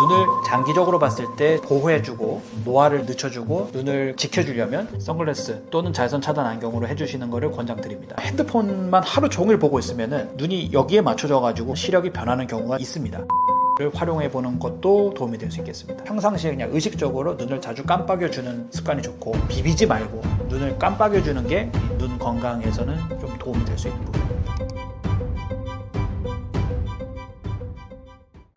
눈을 장기적으로 봤을 때 보호해주고 노화를 늦춰주고 눈을 지켜주려면 선글라스 또는 자외선 차단 안경으로 해주시는 것을 권장드립니다. 핸드폰만 하루 종일 보고 있으면 눈이 여기에 맞춰져 가지고 시력이 변하는 경우가 있습니다. 를 활용해 보는 것도 도움이 될 수 있겠습니다. 평상시에 그냥 의식적으로 눈을 자주 깜빡여 주는 습관이 좋고, 비비지 말고 눈을 깜빡여 주는 게 눈 건강에서는 좀 도움이 될 수 있는 부분입니다.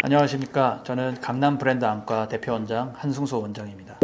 안녕하십니까. 저는 강남 브랜드 안과 대표 원장 한승수 원장입니다.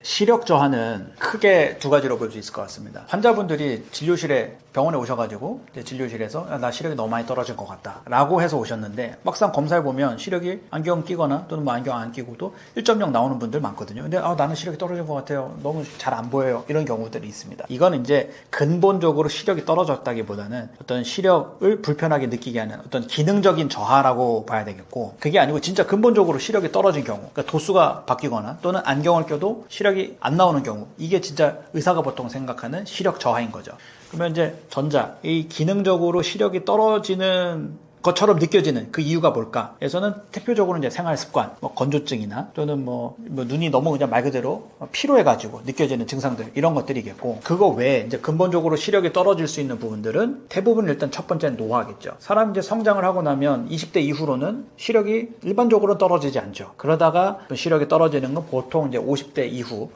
시력 저하는 크게 두 가지로 볼 수 있을 것 같습니다. 환자분들이 진료실에 병원에 오셔가지고 진료실에서 나 시력이 너무 많이 떨어질 것 같다 라고 해서 오셨는데, 막상 검사해 보면 시력이 안경 끼거나 또는 뭐 안경 안 끼고도 1.0 나오는 분들 많거든요. 근데 나는 시력이 떨어진 것 같아요, 너무 잘 안 보여요, 이런 경우들이 있습니다. 이건 이제 근본적으로 시력이 떨어졌다기보다는 어떤 시력을 불편하게 느끼게 하는 어떤 기능적인 저하라고 봐야 되겠고, 그게 아니고 진짜 근본적으로 시력이 떨어진 경우, 그러니까 도수가 바뀌거나 또는 안경을 껴도 시력이 안 나오는 경우, 이게 진짜 의사가 보통 생각하는 시력 저하인 거죠. 그러면 이제 전자, 이 기능적으로 시력이 떨어지는 것처럼 느껴지는 그 이유가 뭘까? 에서는 대표적으로 이제 생활 습관, 건조증이나 또는 눈이 너무 그냥 말 그대로 피로해가지고 느껴지는 증상들, 이런 것들이겠고, 그거 외에 이제 근본적으로 시력이 떨어질 수 있는 부분들은 대부분 일단 첫 번째는 노화겠죠. 사람이 이제 성장을 하고 나면 20대 이후로는 시력이 일반적으로 떨어지지 않죠. 그러다가 시력이 떨어지는 건 보통 이제 50대 이후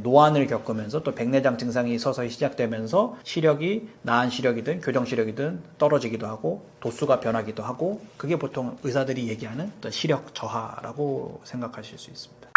노안을 겪으면서 또 백내장 증상이 서서히 시작되면서 시력이 나은 시력이든 교정 시력이든 떨어지기도 하고 도수가 변하기도 하고, 그게 보통 의사들이 얘기하는 어떤 시력 저하라고 생각하실 수 있습니다.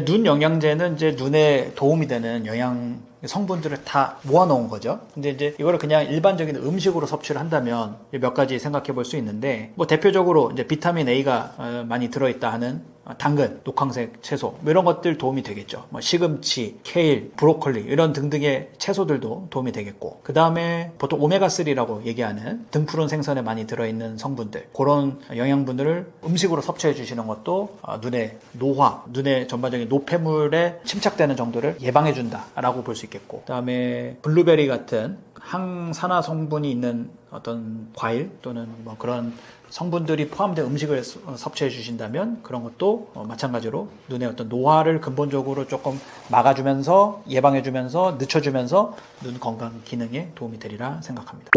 눈 영양제는 이제 눈에 도움이 되는 영양 성분들을 다 모아놓은 거죠. 근데 이제 이거를 그냥 일반적인 음식으로 섭취를 한다면 몇 가지 생각해 볼 수 있는데, 대표적으로 이제 비타민 A가 많이 들어있다 하는 당근, 녹황색 채소, 이런 것들 도움이 되겠죠. 시금치, 케일, 브로콜리 이런 등등의 채소들도 도움이 되겠고, 그 다음에 보통 오메가3라고 얘기하는 등푸른 생선에 많이 들어있는 성분들, 그런 영양분들을 음식으로 섭취해 주시는 것도 눈의 노화, 눈의 전반적인 노폐물에 침착되는 정도를 예방해 준다라고 볼 수 있겠고, 그 다음에 블루베리 같은 항산화 성분이 있는 어떤 과일 또는 그런 성분들이 포함된 음식을 섭취해 주신다면 그런 것도 마찬가지로 눈의 어떤 노화를 근본적으로 조금 막아주면서 예방해 주면서 늦춰주면서 눈 건강 기능에 도움이 되리라 생각합니다.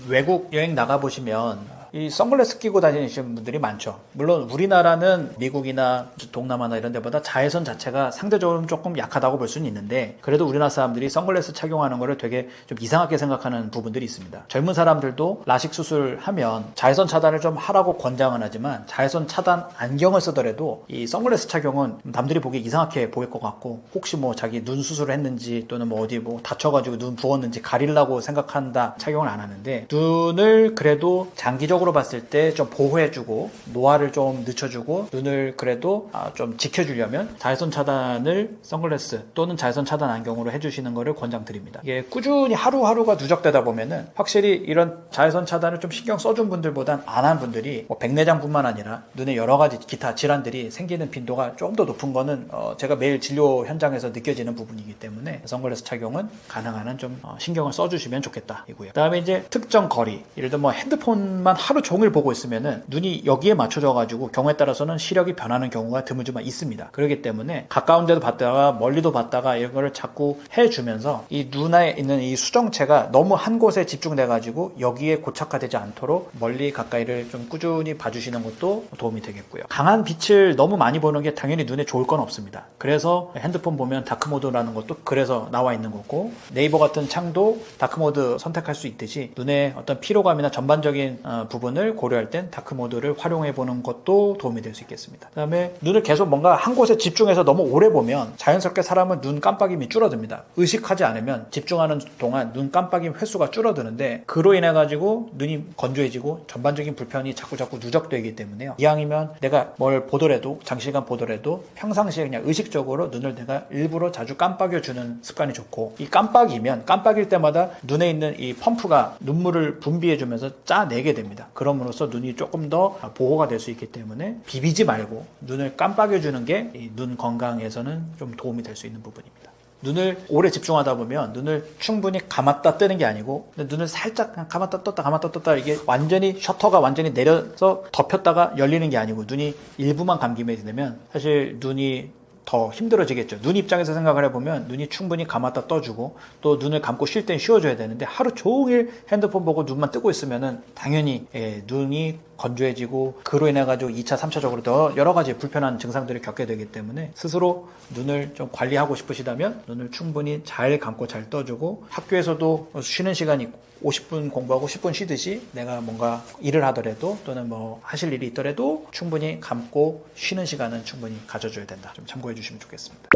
외국 여행 나가보시면 이 선글라스 끼고 다니시는 분들이 많죠. 물론 우리나라는 미국이나 동남아나 이런 데보다 자외선 자체가 상대적으로 조금 약하다고 볼 수는 있는데, 그래도 우리나라 사람들이 선글라스 착용하는 거를 되게 좀 이상하게 생각하는 부분들이 있습니다. 젊은 사람들도 라식 수술하면 자외선 차단을 좀 하라고 권장은 하지만, 자외선 차단 안경을 쓰더라도 이 선글라스 착용은 남들이 보기 이상하게 보일 것 같고, 혹시 자기 눈 수술을 했는지 또는 어디 다쳐가지고 눈 부었는지 가리려고 생각한다 착용을 안 하는데, 눈을 그래도 장기적으로 봤을 때 좀 보호해주고 노화를 좀 늦춰주고 눈을 그래도 좀 지켜주려면 자외선 차단을 선글라스 또는 자외선 차단 안경으로 해주시는 것을 권장드립니다. 이게 꾸준히 하루하루가 누적되다 보면은 확실히 이런 자외선 차단을 좀 신경 써준 분들보단 안 한 분들이 백내장뿐만 아니라 눈에 여러 가지 기타 질환들이 생기는 빈도가 조금 더 높은 거는 제가 매일 진료 현장에서 느껴지는 부분이기 때문에 선글라스 착용은 가능한 한 좀 신경을 써주시면 좋겠다 이고요. 그 다음에 이제 특정 거리, 예를 들어 핸드폰만 하루 종일 보고 있으면은 눈이 여기에 맞춰져 가지고 경우에 따라서는 시력이 변하는 경우가 드물지만 있습니다. 그렇기 때문에 가까운 데도 봤다가 멀리도 봤다가 이거를 자꾸 해주면서 이 눈에 있는 이 수정체가 너무 한 곳에 집중돼 가지고 여기에 고착화되지 않도록 멀리 가까이를 좀 꾸준히 봐주시는 것도 도움이 되겠고요. 강한 빛을 너무 많이 보는 게 당연히 눈에 좋을 건 없습니다. 그래서 핸드폰 보면 다크모드라는 것도 그래서 나와 있는 거고, 네이버 같은 창도 다크모드 선택할 수 있듯이 눈에 어떤 피로감이나 전반적인 부분을 고려할 땐 다크모드를 활용해 보는 것도 도움이 될 수 있겠습니다. 그 다음에 눈을 계속 뭔가 한 곳에 집중해서 너무 오래 보면 자연스럽게 사람은 눈 깜빡임이 줄어듭니다. 의식하지 않으면 집중하는 동안 눈 깜빡임 횟수가 줄어드는데, 그로 인해 가지고 눈이 건조해지고 전반적인 불편이 자꾸 누적되기 때문에요. 이왕이면 내가 뭘 보더라도, 장시간 보더라도 평상시에 그냥 의식적으로 눈을 내가 일부러 자주 깜빡여 주는 습관이 좋고, 이 깜빡일 때마다 눈에 있는 이 펌프가 눈물을 분비해 주면서 짜내게 됩니다. 그럼으로써 눈이 조금 더 보호가 될 수 있기 때문에 비비지 말고 눈을 깜빡여 주는 게 눈 건강에서는 좀 도움이 될 수 있는 부분입니다. 눈을 오래 집중하다 보면 눈을 충분히 감았다 뜨는 게 아니고 눈을 살짝 그냥 감았다 떴다 이게 완전히 셔터가 완전히 내려서 덮였다가 열리는 게 아니고 눈이 일부만 감기게 되면 사실 눈이 더 힘들어지겠죠. 눈 입장에서 생각을 해보면 눈이 충분히 감았다 떠주고 또 눈을 감고 쉴 땐 쉬어줘야 되는데 하루 종일 핸드폰 보고 눈만 뜨고 있으면은 당연히 눈이 건조해지고 그로 인해 가지고 2차, 3차적으로 더 여러 가지 불편한 증상들을 겪게 되기 때문에 스스로 눈을 좀 관리하고 싶으시다면 눈을 충분히 잘 감고 잘 떠주고 학교에서도 쉬는 시간이 있고 50분 공부하고 10분 쉬듯이 내가 뭔가 일을 하더라도 또는 뭐 하실 일이 있더라도 충분히 감고 쉬는 시간은 충분히 가져줘야 된다. 좀 참고해 주시면 좋겠습니다.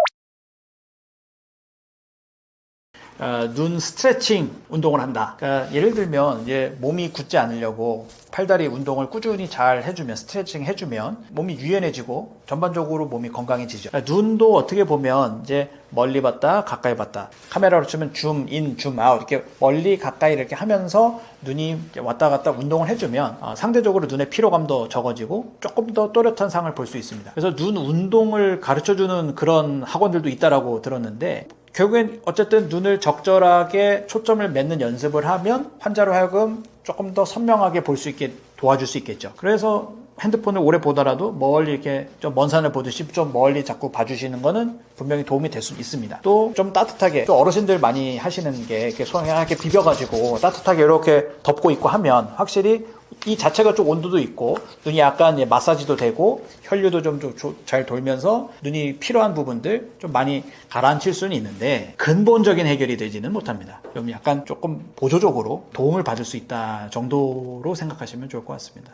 눈 스트레칭 운동을 한다. 그러니까 예를 들면 이제 몸이 굳지 않으려고 팔다리 운동을 꾸준히 잘 해주면 스트레칭 해주면 몸이 유연해지고 전반적으로 몸이 건강해지죠. 그러니까 눈도 어떻게 보면 이제 멀리 봤다 가까이 봤다 카메라로 치면 줌인 줌아웃 이렇게 멀리 가까이 이렇게 하면서 눈이 왔다 갔다 운동을 해주면 상대적으로 눈의 피로감도 적어지고 조금 더 또렷한 상을 볼 수 있습니다. 그래서 눈 운동을 가르쳐주는 그런 학원들도 있다라고 들었는데 결국엔 어쨌든 눈을 적절하게 초점을 맺는 연습을 하면 환자로 하여금 조금 더 선명하게 볼 수 있게 도와줄 수 있겠죠. 그래서 핸드폰을 오래 보더라도 멀리 이렇게 좀 먼 산을 보듯이 좀 멀리 자꾸 봐주시는 거는 분명히 도움이 될 수 있습니다. 또 좀 따뜻하게, 또 어르신들 많이 하시는 게 이렇게 손에 이렇게 비벼가지고 따뜻하게 이렇게 덮고 있고 하면 확실히 이 자체가 좀 온도도 있고 눈이 약간 마사지도 되고 혈류도 좀 잘 돌면서 눈이 필요한 부분들 좀 많이 가라앉힐 수는 있는데 근본적인 해결이 되지는 못합니다. 좀 약간 조금 보조적으로 도움을 받을 수 있다 정도로 생각하시면 좋을 것 같습니다.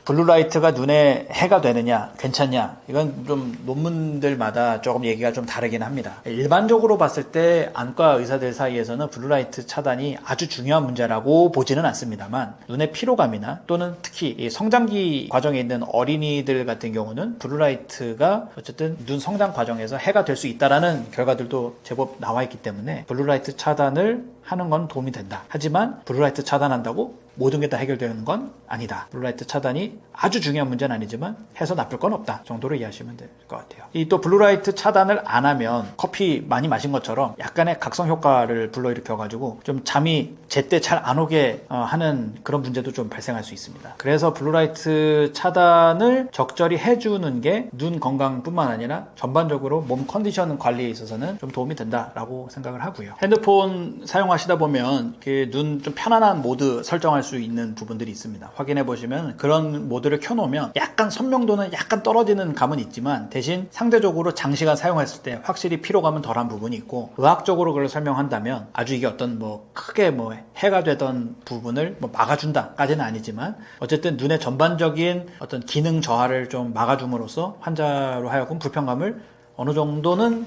블루라이트가 눈에 해가 되느냐 괜찮냐 이건 좀 논문들마다 조금 얘기가 좀 다르긴 합니다. 일반적으로 봤을 때 안과 의사들 사이에서는 블루라이트 차단이 아주 중요한 문제라고 보지는 않습니다만 눈의 피로감이나 또는 특히 이 성장기 과정에 있는 어린이들 같은 경우는 블루라이트가 어쨌든 눈 성장 과정에서 해가 될 수 있다라는 결과들도 제법 나와 있기 때문에 블루라이트 차단을 하는 건 도움이 된다. 하지만 블루라이트 차단한다고 모든 게 다 해결되는 건 아니다. 블루라이트 차단이 아주 중요한 문제는 아니지만 해서 나쁠 건 없다 정도로 이해하시면 될 것 같아요. 이 또 블루라이트 차단을 안 하면 커피 많이 마신 것처럼 약간의 각성 효과를 불러일으켜가지고 좀 잠이 제때 잘 안 오게 하는 그런 문제도 좀 발생할 수 있습니다. 그래서 블루라이트 차단을 적절히 해주는 게 눈 건강뿐만 아니라 전반적으로 몸 컨디션 관리에 있어서는 좀 도움이 된다라고 생각을 하고요. 핸드폰 사용하시다 보면 눈 좀 편안한 모드 설정할 수 있는 부분들이 있습니다. 확인해 보시면 그런 모드를 켜놓으면 약간 선명도는 약간 떨어지는 감은 있지만 대신 상대적으로 장시간 사용했을 때 확실히 피로감은 덜한 부분이 있고 의학적으로 그걸 설명한다면 아주 이게 어떤 크게 해가 되던 부분을 막아준다까지는 아니지만 어쨌든 눈의 전반적인 어떤 기능 저하를 좀 막아줌으로써 환자로 하여금 불편감을 어느 정도는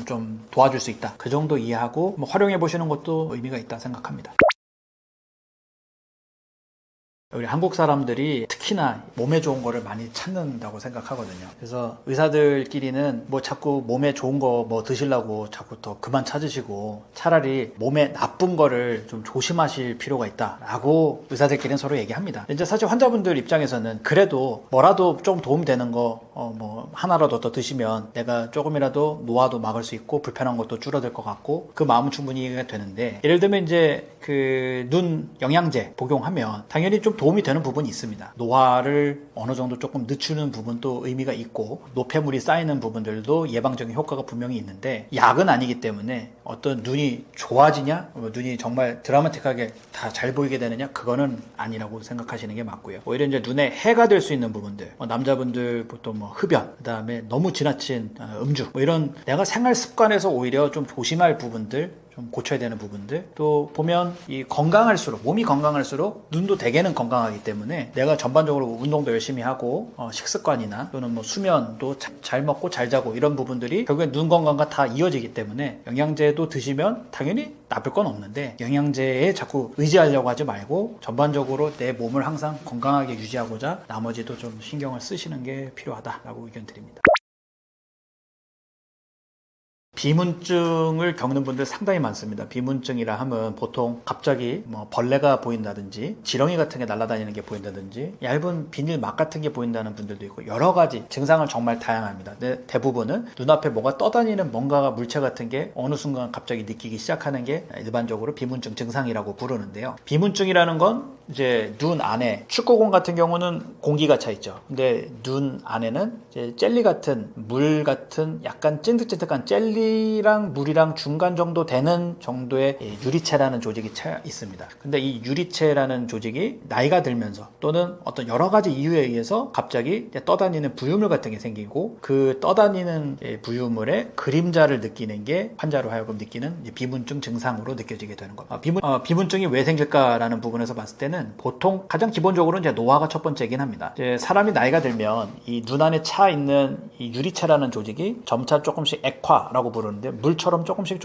좀 도와줄 수 있다. 그 정도 이해하고 활용해 보시는 것도 의미가 있다 생각합니다. 우리 한국 사람들이 특히나 몸에 좋은 거를 많이 찾는다고 생각하거든요. 그래서 의사들끼리는 자꾸 몸에 좋은 거 드시려고 자꾸 더 그만 찾으시고 차라리 몸에 나쁜 거를 좀 조심하실 필요가 있다라고 의사들끼리는 서로 얘기합니다. 이제 사실 환자분들 입장에서는 그래도 뭐라도 좀 도움 되는 거 하나라도 더 드시면 내가 조금이라도 노화도 막을 수 있고 불편한 것도 줄어들 것 같고 그 마음은 충분히 이해가 되는데 예를 들면 이제 눈 영양제 복용하면 당연히 좀 도움이 되는 부분이 있습니다. 노화를 어느 정도 조금 늦추는 부분도 의미가 있고 노폐물이 쌓이는 부분들도 예방적인 효과가 분명히 있는데 약은 아니기 때문에 어떤 눈이 좋아지냐 눈이 정말 드라마틱하게 다 잘 보이게 되느냐 그거는 아니라고 생각하시는 게 맞고요. 오히려 이제 눈에 해가 될 수 있는 부분들 남자분들 보통 흡연 그다음에 너무 지나친 음주 이런 내가 생활 습관에서 오히려 좀 조심할 부분들 좀 고쳐야 되는 부분들 또 보면 이 건강할수록 몸이 건강할수록 눈도 대개는 건강하기 때문에 내가 전반적으로 운동도 열심히 하고 식습관이나 또는 수면도 잘 먹고 잘 자고 이런 부분들이 결국엔 눈 건강과 다 이어지기 때문에 영양제도 드시면 당연히 나쁠 건 없는데 영양제에 자꾸 의지하려고 하지 말고 전반적으로 내 몸을 항상 건강하게 유지하고자 나머지도 좀 신경을 쓰시는 게 필요하다라고 의견 드립니다. 비문증을 겪는 분들 상당히 많습니다. 비문증이라 하면 보통 갑자기 뭐 벌레가 보인다든지 지렁이 같은 게 날아다니는 게 보인다든지 얇은 비닐 막 같은 게 보인다는 분들도 있고 여러 가지 증상은 정말 다양합니다. 근데 대부분은 눈앞에 뭐가 떠다니는 뭔가 물체 같은 게 어느 순간 갑자기 느끼기 시작하는 게 일반적으로 비문증 증상이라고 부르는데요. 비문증이라는 건 이제 눈 안에 축구공 같은 경우는 공기가 차 있죠. 근데 눈 안에는 이제 젤리 같은 물 같은 약간 찐득찐득한 젤리랑 물이랑 중간 정도 되는 정도의 유리체라는 조직이 차 있습니다. 근데 이 유리체라는 조직이 나이가 들면서 또는 어떤 여러 가지 이유에 의해서 갑자기 떠다니는 부유물 같은 게 생기고 그 떠다니는 부유물의 그림자를 느끼는 게 환자로 하여금 느끼는 비문증 증상으로 느껴지게 되는 겁니다. 비문증이 왜 생길까라는 부분에서 봤을 때는 보통 가장 기본적으로 이제 노화가 첫 번째긴 합니다. 이제 사람이 나이가 들면 이 눈 안에 차 있는 이 유리체라는 조직이 점차 조금씩 액화라고 부르는데 물처럼 조금씩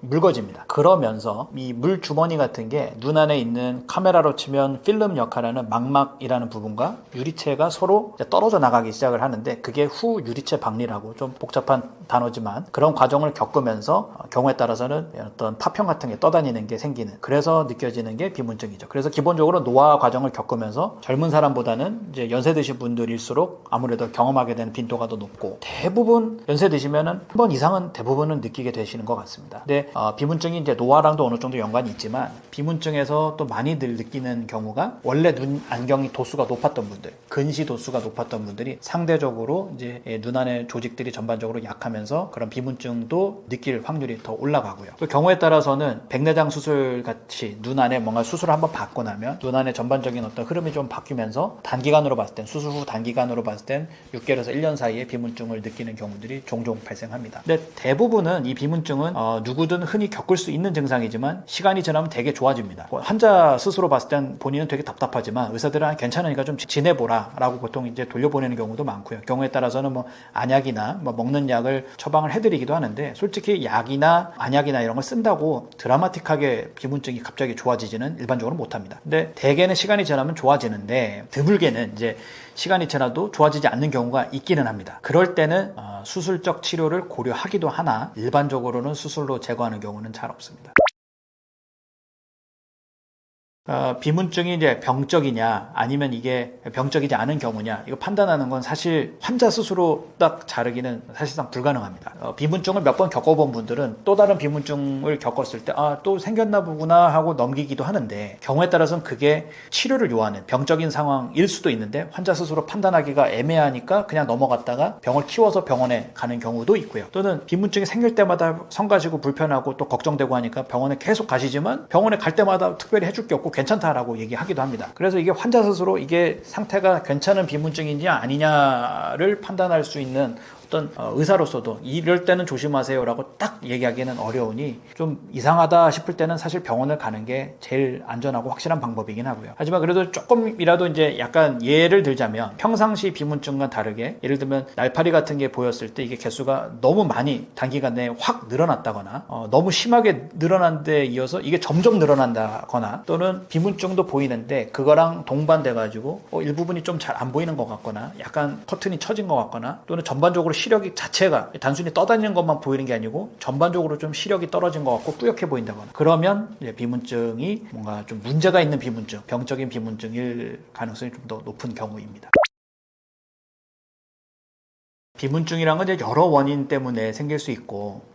묽어집니다. 그러면서 이 물 주머니 같은 게 눈 안에 있는 카메라로 치면 필름 역할하는 망막이라는 부분과 유리체가 서로 떨어져 나가기 시작을 하는데 그게 후 유리체 박리라고 좀 복잡한 단어지만 그런 과정을 겪으면서 경우에 따라서는 어떤 파편 같은 게 떠다니는 게 생기는 그래서 느껴지는 게 비문증이죠. 그래서 기본적으로 노화 과정을 겪으면서 젊은 사람보다는 이제 연세 드신 분들일수록 아무래도 경험하게 되는 빈도가 더 높고 대부분 연세 드시면은 한 번 이상은 대부분은 느끼게 되시는 것 같습니다. 근데 비문증이 이제 노화랑도 어느 정도 연관이 있지만 비문증에서 또 많이들 느끼는 경우가 원래 눈 안경이 도수가 높았던 분들, 근시 도수가 높았던 분들이 상대적으로 이제 눈 안의 조직들이 전반적으로 약하면서 그런 비문증도 느낄 확률이 더 올라가고요. 또 경우에 따라서는 백내장 수술 같이 눈 안에 뭔가 수술을 한번 받고 나면 눈 안에 전반적인 어떤 흐름이 좀 바뀌면서 단기간으로 봤을 땐 수술 후 단기간으로 봤을 땐 6개월에서 1년 사이에 비문증을 느끼는 경우들이 종종 발생합니다. 근데 대부분은 이 비문증은 누구든 흔히 겪을 수 있는 증상이지만 시간이 지나면 되게 좋아집니다. 환자 스스로 봤을 땐 본인은 되게 답답하지만 의사들은 괜찮으니까 좀 지내보라 라고 보통 이제 돌려보내는 경우도 많고요. 경우에 따라서는 뭐 안약이나 뭐 먹는 약을 처방을 해드리기도 하는데 솔직히 약이나 안약이나 이런 걸 쓴다고 드라마틱하게 비문증이 갑자기 좋아지지는 일반적으로 못합니다. 근데 대개는 시간이 지나면 좋아지는데 드물게는 이제 시간이 지나도 좋아지지 않는 경우가 있기는 합니다. 그럴 때는 수술적 치료를 고려하기도 하나 일반적으로는 수술로 제거하는 경우는 잘 없습니다. 비문증이 이제 병적이냐 아니면 이게 병적이지 않은 경우냐 이거 판단하는 건 사실 환자 스스로 딱 자르기는 사실상 불가능합니다. 비문증을 몇 번 겪어본 분들은 또 다른 비문증을 겪었을 때 또 생겼나 보구나 하고 넘기기도 하는데 경우에 따라서는 그게 치료를 요하는 병적인 상황일 수도 있는데 환자 스스로 판단하기가 애매하니까 그냥 넘어갔다가 병을 키워서 병원에 가는 경우도 있고요. 또는 비문증이 생길 때마다 성가시고 불편하고 또 걱정되고 하니까 병원에 계속 가시지만 병원에 갈 때마다 특별히 해줄 게 없고 괜찮다라고 얘기하기도 합니다. 그래서 이게 환자 스스로 이게 상태가 괜찮은 비문증이냐 아니냐를 판단할 수 있는 어떤 의사로서도 이럴 때는 조심하세요라고 딱 얘기하기는 어려우니 좀 이상하다 싶을 때는 사실 병원을 가는 게 제일 안전하고 확실한 방법이긴 하고요. 하지만 그래도 조금이라도 이제 약간 예를 들자면 평상시 비문증과 다르게 예를 들면 날파리 같은 게 보였을 때 이게 개수가 너무 많이 단기간 내에 확 늘어났다거나 너무 심하게 늘어난 데 이어서 이게 점점 늘어난다거나 또는 비문증도 보이는데 그거랑 동반돼 가지고 일부분이 좀 잘 안 보이는 것 같거나 약간 커튼이 처진 것 같거나 또는 전반적으로 시력이 자체가 단순히 떠다니는 것만 보이는 게 아니고 전반적으로 좀 시력이 떨어진 것 같고 뿌옇게 보인다거나 그러면 이제 비문증이 뭔가 좀 문제가 있는 비문증, 병적인 비문증일 가능성이 좀 더 높은 경우입니다. 비문증이란 건 이제 여러 원인 때문에 생길 수 있고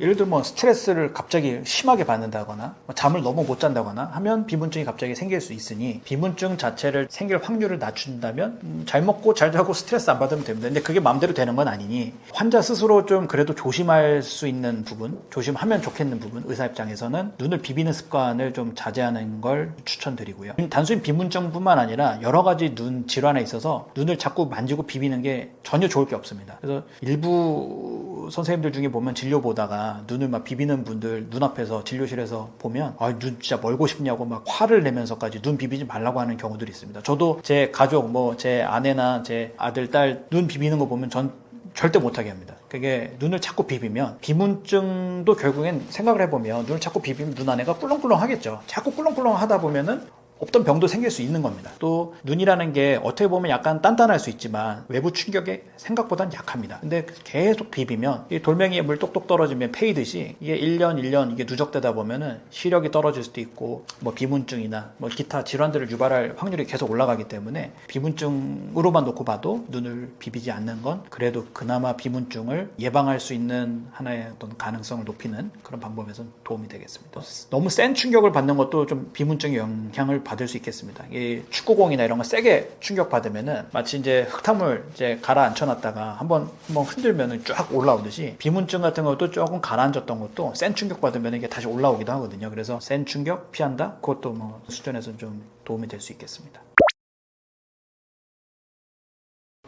예를 들면 스트레스를 갑자기 심하게 받는다거나 잠을 너무 못 잔다거나 하면 비문증이 갑자기 생길 수 있으니 비문증 자체를 생길 확률을 낮춘다면 잘 먹고 잘 자고 스트레스 안 받으면 됩니다. 근데 그게 마음대로 되는 건 아니니 환자 스스로 좀 그래도 조심할 수 있는 부분, 조심하면 좋겠는 부분 의사 입장에서는 눈을 비비는 습관을 좀 자제하는 걸 추천드리고요. 단순히 비문증뿐만 아니라 여러 가지 눈 질환에 있어서 눈을 자꾸 만지고 비비는 게 전혀 좋을 게 없습니다. 그래서 일부 선생님들 중에 보면 진료 보다가 눈을 막 비비는 분들 눈앞에서 진료실에서 보면 눈 진짜 멀고 싶냐고 막 화를 내면서까지 눈 비비지 말라고 하는 경우들이 있습니다. 저도 제 가족 제 아내나 제 아들 딸 눈 비비는 거 보면 전 절대 못하게 합니다. 그게 눈을 자꾸 비비면 비문증도 결국엔 생각을 해보면 눈을 자꾸 비비면 눈 안에가 꿀렁꿀렁 하겠죠. 자꾸 꿀렁꿀렁 하다 보면은 없던 병도 생길 수 있는 겁니다. 또 눈이라는 게 어떻게 보면 약간 단단할 수 있지만 외부 충격에 생각보단 약합니다. 근데 계속 비비면 이 돌멩이에 물 똑똑 떨어지면 패이듯이 이게 1년 이게 누적되다 보면은 시력이 떨어질 수도 있고 뭐 비문증이나 뭐 기타 질환들을 유발할 확률이 계속 올라가기 때문에 비문증으로만 놓고 봐도 눈을 비비지 않는 건 그래도 그나마 비문증을 예방할 수 있는 하나의 어떤 가능성을 높이는 그런 방법에선 도움이 되겠습니다. 너무 센 충격을 받는 것도 좀 비문증의 영향을 받을 수 있겠습니다. 이 축구공이나 이런 거 세게 충격 받으면은 마치 이제 흙탕물 이제 가라앉혀놨다가 한번 흔들면은 쫙 올라오듯이 비문증 같은 것도 조금 가라앉았던 것도 센 충격 받으면 이게 다시 올라오기도 하거든요. 그래서 센 충격 피한다? 그것도 뭐 수준에서 좀 도움이 될 수 있겠습니다.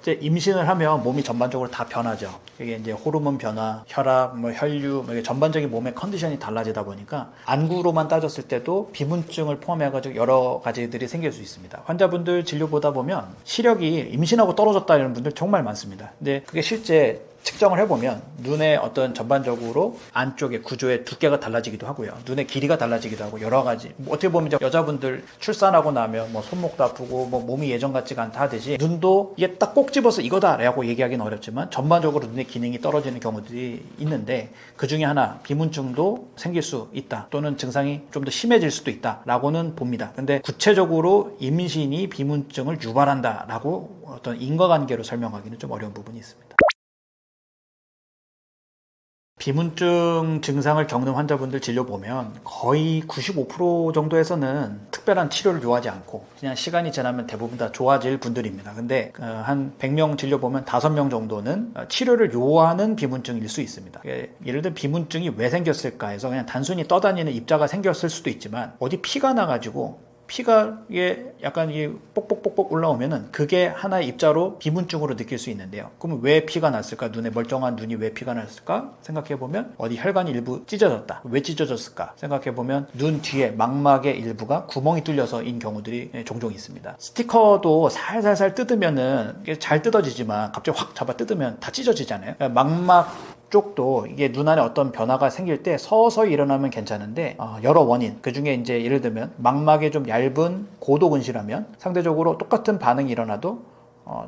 이제 임신을 하면 몸이 전반적으로 다 변하죠. 이게 이제 호르몬 변화, 혈압, 뭐 혈류, 뭐 이게 전반적인 몸의 컨디션이 달라지다 보니까 안구로만 따졌을 때도 비문증을 포함해가지고 여러 가지들이 생길 수 있습니다. 환자분들 진료 보다 보면 시력이 임신하고 떨어졌다 이런 분들 정말 많습니다. 근데 그게 실제 측정을 해보면 눈의 어떤 전반적으로 안쪽의 구조의 두께가 달라지기도 하고요. 눈의 길이가 달라지기도 하고 여러 가지. 뭐 어떻게 보면 이제 여자분들 출산하고 나면 뭐 손목도 아프고 뭐 몸이 예전 같지가 않다 하듯이 눈도 이게 딱 꼭 집어서 이거다라고 얘기하기는 어렵지만 전반적으로 눈의 기능이 떨어지는 경우들이 있는데 그 중에 하나 비문증도 생길 수 있다. 또는 증상이 좀 더 심해질 수도 있다라고는 봅니다. 근데 구체적으로 임신이 비문증을 유발한다라고 어떤 인과관계로 설명하기는 좀 어려운 부분이 있습니다. 비문증 증상을 겪는 환자분들 진료 보면 거의 95% 정도에서는 특별한 치료를 요하지 않고 그냥 시간이 지나면 대부분 다 좋아질 분들입니다. 근데 한 100명 진료 보면 5명 정도는 치료를 요하는 비문증일 수 있습니다. 예를 들어 비문증이 왜 생겼을까 해서 그냥 단순히 떠다니는 입자가 생겼을 수도 있지만 어디 피가 나가지고 피가 이게 약간 이게 뽁뽁뽁뽁 올라오면은 그게 하나의 입자로 비문증으로 느낄 수 있는데요. 그러면 왜 피가 났을까? 눈에 멀쩡한 눈이 왜 피가 났을까? 생각해 보면 어디 혈관이 일부 찢어졌다. 왜 찢어졌을까? 생각해 보면 눈 뒤에 망막의 일부가 구멍이 뚫려서인 경우들이 종종 있습니다. 스티커도 살살살 뜯으면은 이게 잘 뜯어지지만 갑자기 확 잡아 뜯으면 다 찢어지잖아요. 그러니까 망막 쪽도 이게 눈 안에 어떤 변화가 생길 때 서서히 일어나면 괜찮은데 여러 원인 그 중에 이제 예를 들면 망막이 좀 얇은 고도근시라면 상대적으로 똑같은 반응이 일어나도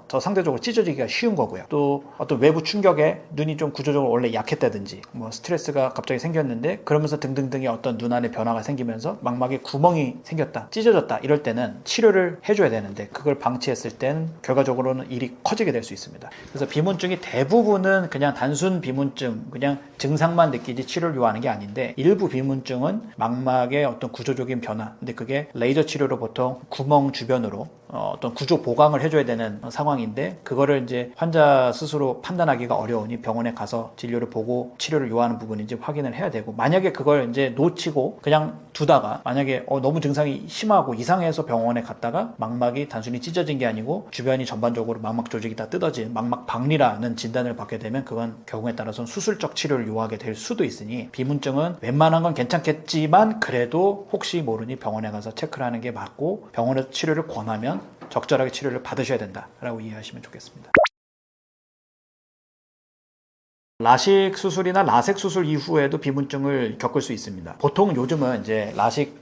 더 상대적으로 찢어지기가 쉬운 거고요. 또 어떤 외부 충격에 눈이 좀 구조적으로 원래 약했다든지 뭐 스트레스가 갑자기 생겼는데 그러면서 등등등의 어떤 눈 안에 변화가 생기면서 망막에 구멍이 생겼다, 찢어졌다 이럴 때는 치료를 해줘야 되는데 그걸 방치했을 땐 결과적으로는 일이 커지게 될 수 있습니다. 그래서 비문증이 대부분은 그냥 단순 비문증, 그냥 증상만 느끼지 치료를 요하는 게 아닌데 일부 비문증은 망막의 어떤 구조적인 변화, 근데 그게 레이저 치료로 보통 구멍 주변으로 어떤 구조 보강을 해줘야 되는 상황인데 그거를 이제 환자 스스로 판단하기가 어려우니 병원에 가서 진료를 보고 치료를 요하는 부분인지 확인을 해야 되고 만약에 그걸 이제 놓치고 그냥 두다가 만약에 너무 증상이 심하고 이상해서 병원에 갔다가 망막이 단순히 찢어진 게 아니고 주변이 전반적으로 망막 조직이 다 뜯어진 망막 박리라는 진단을 받게 되면 그건 경우에 따라서는 수술적 치료를 요하게 될 수도 있으니 비문증은 웬만한 건 괜찮겠지만 그래도 혹시 모르니 병원에 가서 체크를 하는 게 맞고 병원에서 치료를 권하면 적절하게 치료를 받으셔야 된다라고 이해하시면 좋겠습니다. 라식 수술이나 라섹 수술 이후에도 비문증을 겪을 수 있습니다. 보통 요즘은 이제 라섹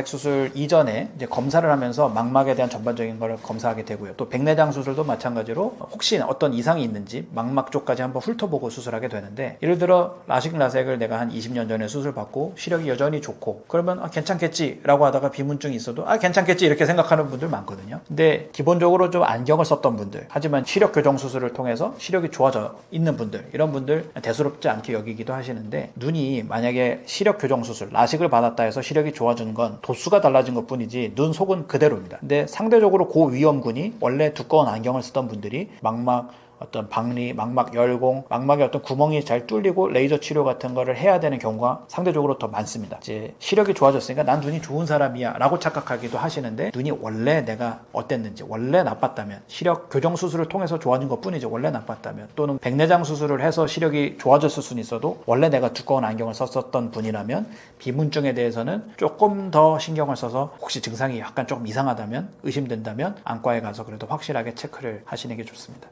수술 이전에 이제 검사를 하면서 망막에 대한 전반적인 걸 검사하게 되고요. 또 백내장 수술도 마찬가지로 혹시 어떤 이상이 있는지 망막 쪽까지 한번 훑어보고 수술하게 되는데 예를 들어 라섹을 내가 한 20년 전에 수술받고 시력이 여전히 좋고 그러면 괜찮겠지라고 하다가 비문증이 있어도 괜찮겠지 이렇게 생각하는 분들 많거든요. 근데 기본적으로 좀 안경을 썼던 분들 하지만 시력 교정 수술을 통해서 시력이 좋아져 있는 분들 이런 분들 대수롭지 않게 여기기도 하시는데 눈이 만약에 시력 교정 수술 라식을 받았다 해서 시력이 좋아지는 건 도수가 달라진 것 뿐이지 눈 속은 그대로입니다. 근데 상대적으로 고위험군이 원래 두꺼운 안경을 쓰던 분들이 망막 어떤 박리, 망막 열공, 망막에 어떤 구멍이 잘 뚫리고 레이저 치료 같은 거를 해야 되는 경우가 상대적으로 더 많습니다. 이제 시력이 좋아졌으니까 난 눈이 좋은 사람이야 라고 착각하기도 하시는데 눈이 원래 내가 어땠는지 원래 나빴다면 시력 교정 수술을 통해서 좋아진 것 뿐이지 원래 나빴다면 또는 백내장 수술을 해서 시력이 좋아졌을 수는 있어도 원래 내가 두꺼운 안경을 썼었던 분이라면 비문증에 대해서는 조금 더 신경을 써서 혹시 증상이 약간 조금 이상하다면 의심된다면 안과에 가서 그래도 확실하게 체크를 하시는 게 좋습니다.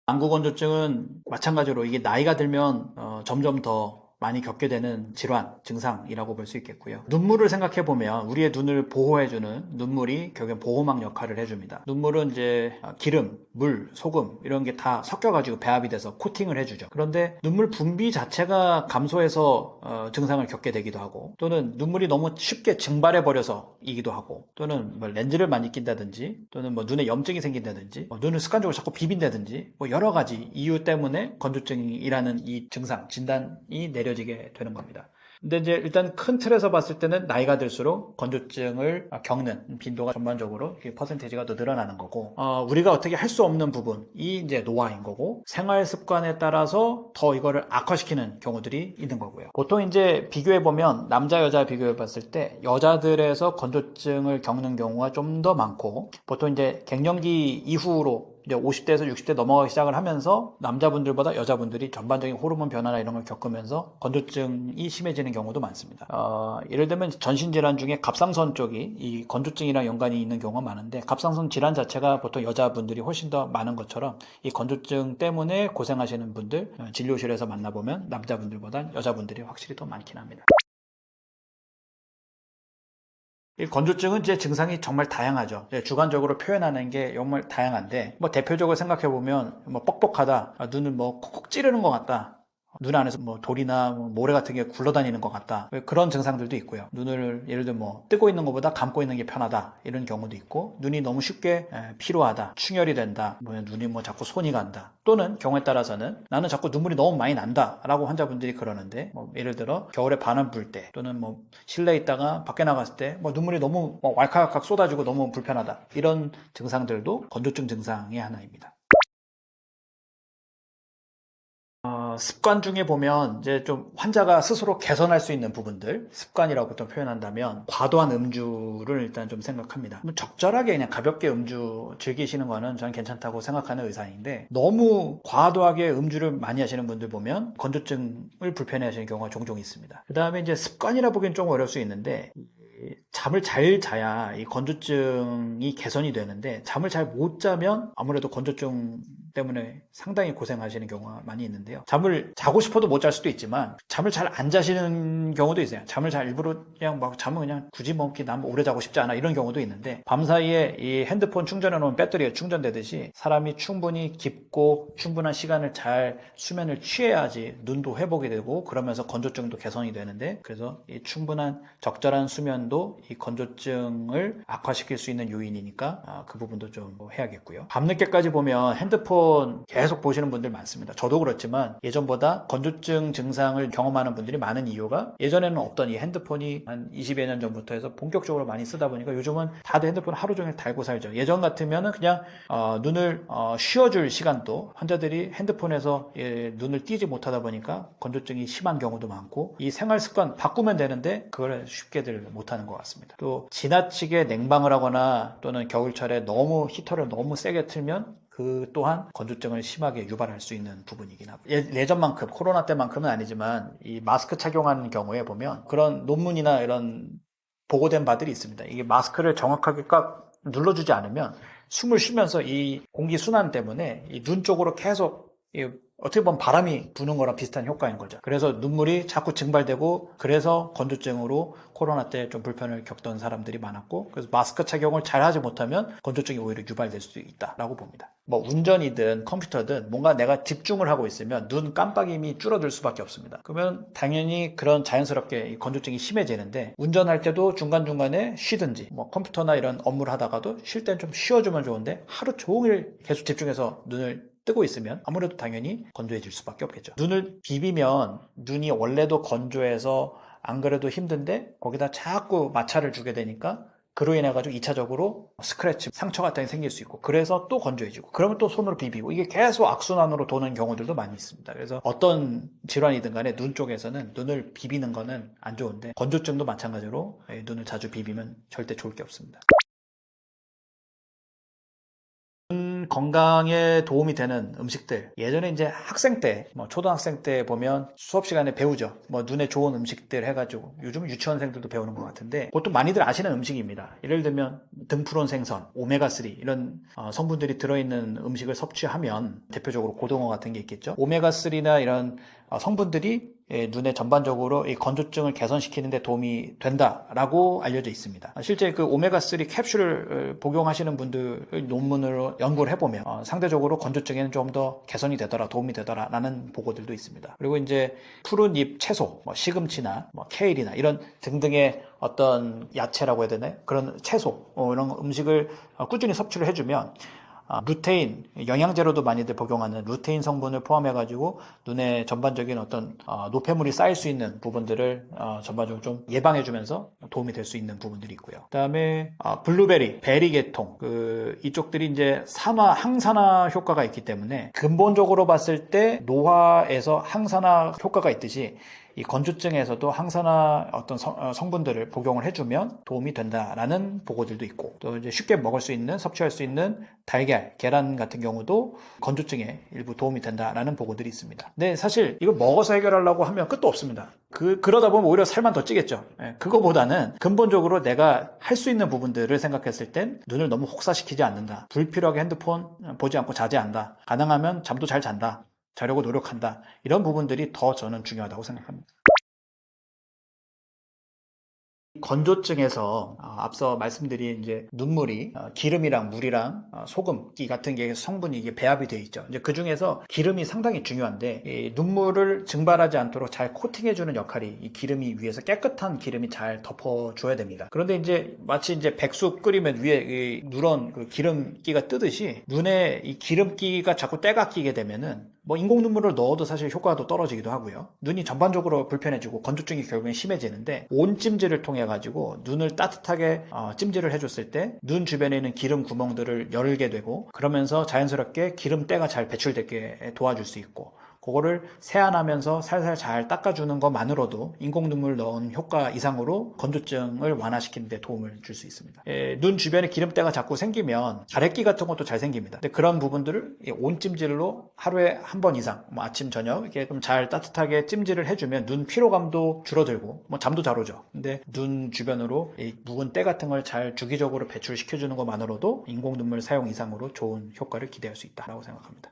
안구건조증은 마찬가지로 이게 나이가 들면 점점 더 많이 겪게 되는 질환, 증상이라고 볼 수 있겠고요. 눈물을 생각해 보면 우리의 눈을 보호해주는 눈물이 결국엔 보호막 역할을 해줍니다. 눈물은 이제 기름, 물, 소금 이런 게 다 섞여가지고 배합이 돼서 코팅을 해주죠. 그런데 눈물 분비 자체가 감소해서 증상을 겪게 되기도 하고, 또는 눈물이 너무 쉽게 증발해버려서이기도 하고, 또는 뭐 렌즈를 많이 낀다든지, 또는 뭐 눈에 염증이 생긴다든지, 눈을 습관적으로 자꾸 비빈다든지, 뭐 여러 가지 이유 때문에 건조증이라는 이 증상, 진단이 내려지게 되는 겁니다. 근데 이제 일단 큰 틀에서 봤을 때는 나이가 들수록 건조증을 겪는 빈도가 전반적으로 퍼센테이지가 더 늘어나는 거고, 우리가 어떻게 할 수 없는 부분이 이제 노화인 거고, 생활 습관에 따라서 더 이거를 악화시키는 경우들이 있는 거고요. 보통 이제 비교해 보면 남자 여자 비교해 봤을 때 여자들에서 건조증을 겪는 경우가 좀 더 많고, 보통 이제 갱년기 이후로 이제 50대에서 60대 넘어가기 시작을 하면서 남자분들보다 여자분들이 전반적인 호르몬 변화나 이런 걸 겪으면서 건조증이 심해지는 경우도 많습니다. 예를 들면 전신질환 중에 갑상선 쪽이 이 건조증이랑 연관이 있는 경우가 많은데, 갑상선 질환 자체가 보통 여자분들이 훨씬 더 많은 것처럼 이 건조증 때문에 고생하시는 분들 진료실에서 만나보면 남자분들보다 여자분들이 확실히 더 많긴 합니다. 이 건조증은 이제 증상이 정말 다양하죠. 주관적으로 표현하는 게 정말 다양한데, 뭐 대표적으로 생각해 보면 뭐 뻑뻑하다, 눈을 뭐 콕콕 찌르는 것 같다, 눈 안에서 뭐 돌이나 뭐 모래 같은 게 굴러다니는 것 같다, 그런 증상들도 있고요. 눈을 예를 들면 뭐 뜨고 있는 것보다 감고 있는 게 편하다, 이런 경우도 있고, 눈이 너무 쉽게 피로하다, 충혈이 된다, 뭐 눈이 뭐 자꾸 손이 간다, 또는 경우에 따라서는 나는 자꾸 눈물이 너무 많이 난다 라고 환자분들이 그러는데, 뭐 예를 들어 겨울에 바람 불 때, 또는 뭐 실내에 있다가 밖에 나갔을 때 뭐 눈물이 너무 왈칵왈칵 쏟아지고 너무 불편하다, 이런 증상들도 건조증 증상의 하나입니다. 습관 중에 보면 이제 좀 환자가 스스로 개선할 수 있는 부분들, 습관이라고 또 표현한다면 과도한 음주를 일단 좀 생각합니다. 적절하게 그냥 가볍게 음주 즐기시는 거는 저는 괜찮다고 생각하는 의사인데, 너무 과도하게 음주를 많이 하시는 분들 보면 건조증을 불편해 하시는 경우가 종종 있습니다. 그 다음에 이제 습관이라 보기엔 좀 어려울 수 있는데, 잠을 잘 자야 이 건조증이 개선이 되는데, 잠을 잘 못 자면 아무래도 건조증 때문에 상당히 고생하시는 경우가 많이 있는데요. 잠을 자고 싶어도 못 잘 수도 있지만 잠을 잘 안 자시는 경우도 있어요. 잠을 잘 일부러 그냥 막 잠을 그냥 굳이 먹기 난 오래 자고 싶지 않아, 이런 경우도 있는데, 밤사이에 이 핸드폰 충전해 놓은 배터리가 충전되듯이 사람이 충분히 깊고 충분한 시간을 잘 수면을 취해야지 눈도 회복이 되고 그러면서 건조증도 개선이 되는데, 그래서 이 충분한 적절한 수면도 이 건조증을 악화시킬 수 있는 요인이니까 그 부분도 좀 해야겠고요. 밤늦게까지 보면 핸드폰 계속 보시는 분들 많습니다. 저도 그렇지만 예전보다 건조증 증상을 경험하는 분들이 많은 이유가, 예전에는 없던 이 핸드폰이 한 20여 년 전부터 해서 본격적으로 많이 쓰다 보니까 요즘은 다들 핸드폰 하루 종일 달고 살죠. 예전 같으면은 그냥 눈을 쉬어줄 시간도 환자들이 핸드폰에서 눈을 띄지 못하다 보니까 건조증이 심한 경우도 많고, 이 생활 습관 바꾸면 되는데 그걸 쉽게들 못하는 것 같습니다. 또 지나치게 냉방을 하거나 또는 겨울철에 너무 히터를 너무 세게 틀면 그 또한 건조증을 심하게 유발할 수 있는 부분이긴 하고, 예전만큼 코로나 때만큼은 아니지만 이 마스크 착용하는 경우에 보면 그런 논문이나 이런 보고된 바들이 있습니다. 이게 마스크를 정확하게 꽉 눌러주지 않으면 숨을 쉬면서 이 공기 순환 때문에 이 눈 쪽으로 계속 어떻게 보면 바람이 부는 거랑 비슷한 효과인 거죠. 그래서 눈물이 자꾸 증발되고, 그래서 건조증으로 코로나 때 좀 불편을 겪던 사람들이 많았고, 그래서 마스크 착용을 잘 하지 못하면 건조증이 오히려 유발될 수도 있다라고 봅니다. 뭐 운전이든 컴퓨터든 뭔가 내가 집중을 하고 있으면 눈 깜빡임이 줄어들 수밖에 없습니다. 그러면 당연히 그런 자연스럽게 건조증이 심해지는데, 운전할 때도 중간중간에 쉬든지, 뭐 컴퓨터나 이런 업무를 하다가도 쉴 땐 좀 쉬어주면 좋은데, 하루 종일 계속 집중해서 눈을 뜨고 있으면 아무래도 당연히 건조해질 수밖에 없겠죠. 눈을 비비면 눈이 원래도 건조해서 안 그래도 힘든데 거기다 자꾸 마찰을 주게 되니까, 그로 인해 가지고 2차적으로 스크래치, 상처 같은 게 생길 수 있고, 그래서 또 건조해지고, 그러면 또 손으로 비비고, 이게 계속 악순환으로 도는 경우들도 많이 있습니다. 그래서 어떤 질환이든 간에 눈 쪽에서는 눈을 비비는 거는 안 좋은데, 건조증도 마찬가지로 눈을 자주 비비면 절대 좋을 게 없습니다. 건강에 도움이 되는 음식들, 예전에 이제 학생 때, 뭐 초등학생 때 보면 수업 시간에 배우죠. 뭐 눈에 좋은 음식들 해가지고, 요즘 유치원생들도 배우는 것 같은데 보통 많이들 아시는 음식입니다. 예를 들면 등푸른 생선, 오메가3 이런 성분들이 들어있는 음식을 섭취하면, 대표적으로 고등어 같은 게 있겠죠. 오메가3나 이런 성분들이 눈의 전반적으로 이 건조증을 개선시키는 데 도움이 된다라고 알려져 있습니다. 실제 그 오메가3 캡슐을 복용하시는 분들 논문으로 연구를 해보면 상대적으로 건조증에는 좀 더 개선이 되더라, 도움이 되더라라는 보고들도 있습니다. 그리고 이제 푸른 잎 채소, 시금치나 케일이나 이런 등등의 어떤 야채라고 해야 되나요? 그런 채소 이런 음식을 꾸준히 섭취를 해주면 루테인, 영양제로도 많이들 복용하는 루테인 성분을 포함해가지고 눈에 전반적인 어떤 노폐물이 쌓일 수 있는 부분들을 전반적으로 좀 예방해주면서 도움이 될 수 있는 부분들이 있고요. 그 다음에 블루베리, 베리 계통 이쪽들이 이제 항산화 효과가 있기 때문에 근본적으로 봤을 때 노화에서 항산화 효과가 있듯이 이 건조증에서도 항산화 어떤 성분들을 복용을 해주면 도움이 된다라는 보고들도 있고, 또 이제 쉽게 먹을 수 있는, 섭취할 수 있는 달걀, 계란 같은 경우도 건조증에 일부 도움이 된다라는 보고들이 있습니다. 근데 사실 이거 먹어서 해결하려고 하면 끝도 없습니다. 그러다 보면 오히려 살만 더 찌겠죠. 그거보다는 근본적으로 내가 할 수 있는 부분들을 생각했을 땐 눈을 너무 혹사시키지 않는다. 불필요하게 핸드폰 보지 않고 자제한다. 가능하면 잠도 잘 잔다. 자려고 노력한다. 이런 부분들이 더 저는 중요하다고 생각합니다. 건조증에서 앞서 말씀드린 이제 눈물이 기름이랑 물이랑 소금기 같은 게 성분이 이게 배합이 되어 있죠. 이제 그 중에서 기름이 상당히 중요한데 이 눈물을 증발하지 않도록 잘 코팅해주는 역할이 이 기름이 위에서 깨끗한 기름이 잘 덮어줘야 됩니다. 그런데 이제 마치 이제 백숙 끓이면 위에 이 누런 그 기름기가 뜨듯이 눈에 이 기름기가 자꾸 때가 끼게 되면은 인공 눈물을 넣어도 사실 효과도 떨어지기도 하고요. 눈이 전반적으로 불편해지고 건조증이 결국엔 심해지는데 온찜질을 통해 가지고 눈을 따뜻하게 찜질을 해줬을 때 눈 주변에 있는 기름 구멍들을 열게 되고 그러면서 자연스럽게 기름때가 잘 배출되게 도와줄 수 있고 그거를 세안하면서 살살 잘 닦아주는 것만으로도 인공 눈물 넣은 효과 이상으로 건조증을 완화시키는 데 도움을 줄 수 있습니다. 눈 주변에 기름때가 자꾸 생기면 가래끼 같은 것도 잘 생깁니다. 근데 그런 부분들을 온찜질로 하루에 한 번 이상 아침 저녁 이렇게 좀 잘 따뜻하게 찜질을 해주면 눈 피로감도 줄어들고 잠도 잘 오죠. 근데 눈 주변으로 이 묵은 때 같은 걸 잘 주기적으로 배출시켜주는 것만으로도 인공 눈물 사용 이상으로 좋은 효과를 기대할 수 있다고 생각합니다.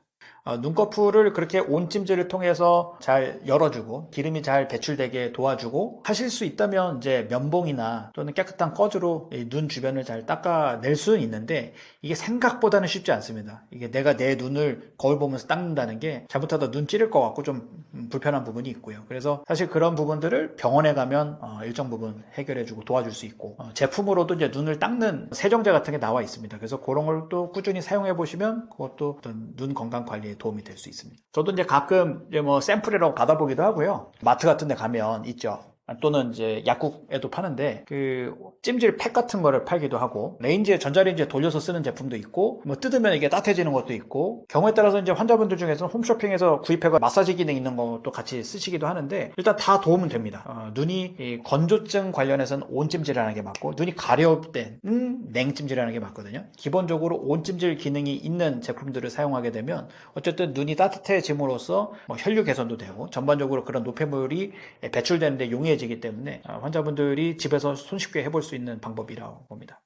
눈꺼풀을 그렇게 온찜질을 통해서 잘 열어주고 기름이 잘 배출되게 도와주고 하실 수 있다면 이제 면봉이나 또는 깨끗한 꺼즈로 눈 주변을 잘 닦아낼 수는 있는데 이게 생각보다는 쉽지 않습니다. 이게 내가 내 눈을 거울 보면서 닦는다는 게 잘못하다 눈 찌를 것 같고 좀 불편한 부분이 있고요. 그래서 사실 그런 부분들을 병원에 가면 일정 부분 해결해주고 도와줄 수 있고 제품으로도 이제 눈을 닦는 세정제 같은 게 나와 있습니다. 그래서 그런 걸 또 꾸준히 사용해 보시면 그것도 어떤 눈 건강 관리에 도움이 될 수 있습니다. 저도 이제 가끔 이제 샘플이라고 받아보기도 하고요. 마트 같은 데 가면 있죠. 또는 이제 약국에도 파는데 그 찜질 팩 같은 거를 팔기도 하고 레인지에 전자레인지에 돌려서 쓰는 제품도 있고 뜯으면 이게 따뜻해지는 것도 있고 경우에 따라서 이제 환자분들 중에서는 홈쇼핑에서 구입해가 마사지 기능 있는 것도 같이 쓰시기도 하는데 일단 다 도움은 됩니다. 눈이 이 건조증 관련해서는 온찜질하는 게 맞고 눈이 가려울 때는 냉찜질하는 게 맞거든요. 기본적으로 온찜질 기능이 있는 제품들을 사용하게 되면 어쨌든 눈이 따뜻해짐으로써 혈류 개선도 되고 전반적으로 그런 노폐물이 배출되는데 용이해지기 때문에 환자분들이 집에서 손쉽게 해볼 수 있는 방법이라고 봅니다.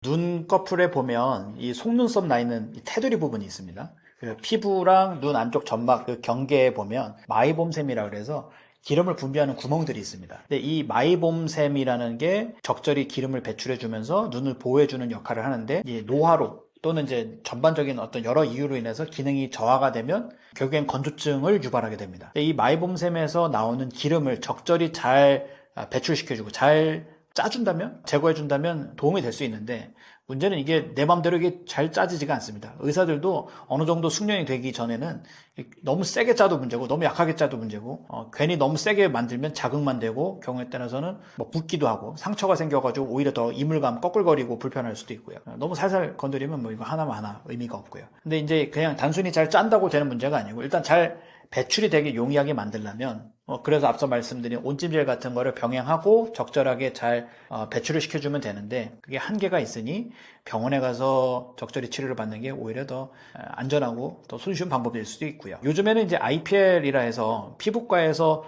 눈꺼풀에 보면 이 속눈썹 나 있는 이 테두리 부분이 있습니다. 피부랑 눈 안쪽 점막 그 경계에 보면 마이봄샘이라고 해서 기름을 분비하는 구멍들이 있습니다. 근데 이 마이봄샘이라는 게 적절히 기름을 배출해주면서 눈을 보호해주는 역할을 하는데 이 노화로 또는 이제 전반적인 어떤 여러 이유로 인해서 기능이 저하가 되면 결국엔 건조증을 유발하게 됩니다. 이 마이봄샘에서 나오는 기름을 적절히 잘 배출시켜주고 잘 짜준다면, 제거해준다면 도움이 될 수 있는데 문제는 이게 내 맘대로 이게 잘 짜지지가 않습니다. 의사들도 어느 정도 숙련이 되기 전에는 너무 세게 짜도 문제고 너무 약하게 짜도 문제고 괜히 너무 세게 만들면 자극만 되고 경우에 따라서는 붓기도 하고 상처가 생겨가지고 오히려 더 이물감 꺼끌거리고 불편할 수도 있고요. 너무 살살 건드리면 이거 하나 의미가 없고요. 근데 이제 그냥 단순히 잘 짠다고 되는 문제가 아니고 일단 잘 배출이 되게 용이하게 만들려면 그래서 앞서 말씀드린 온찜질 같은 거를 병행하고 적절하게 잘 배출을 시켜주면 되는데 그게 한계가 있으니 병원에 가서 적절히 치료를 받는 게 오히려 더 안전하고 더 손쉬운 방법일 수도 있고요. 요즘에는 이제 IPL이라 해서 피부과에서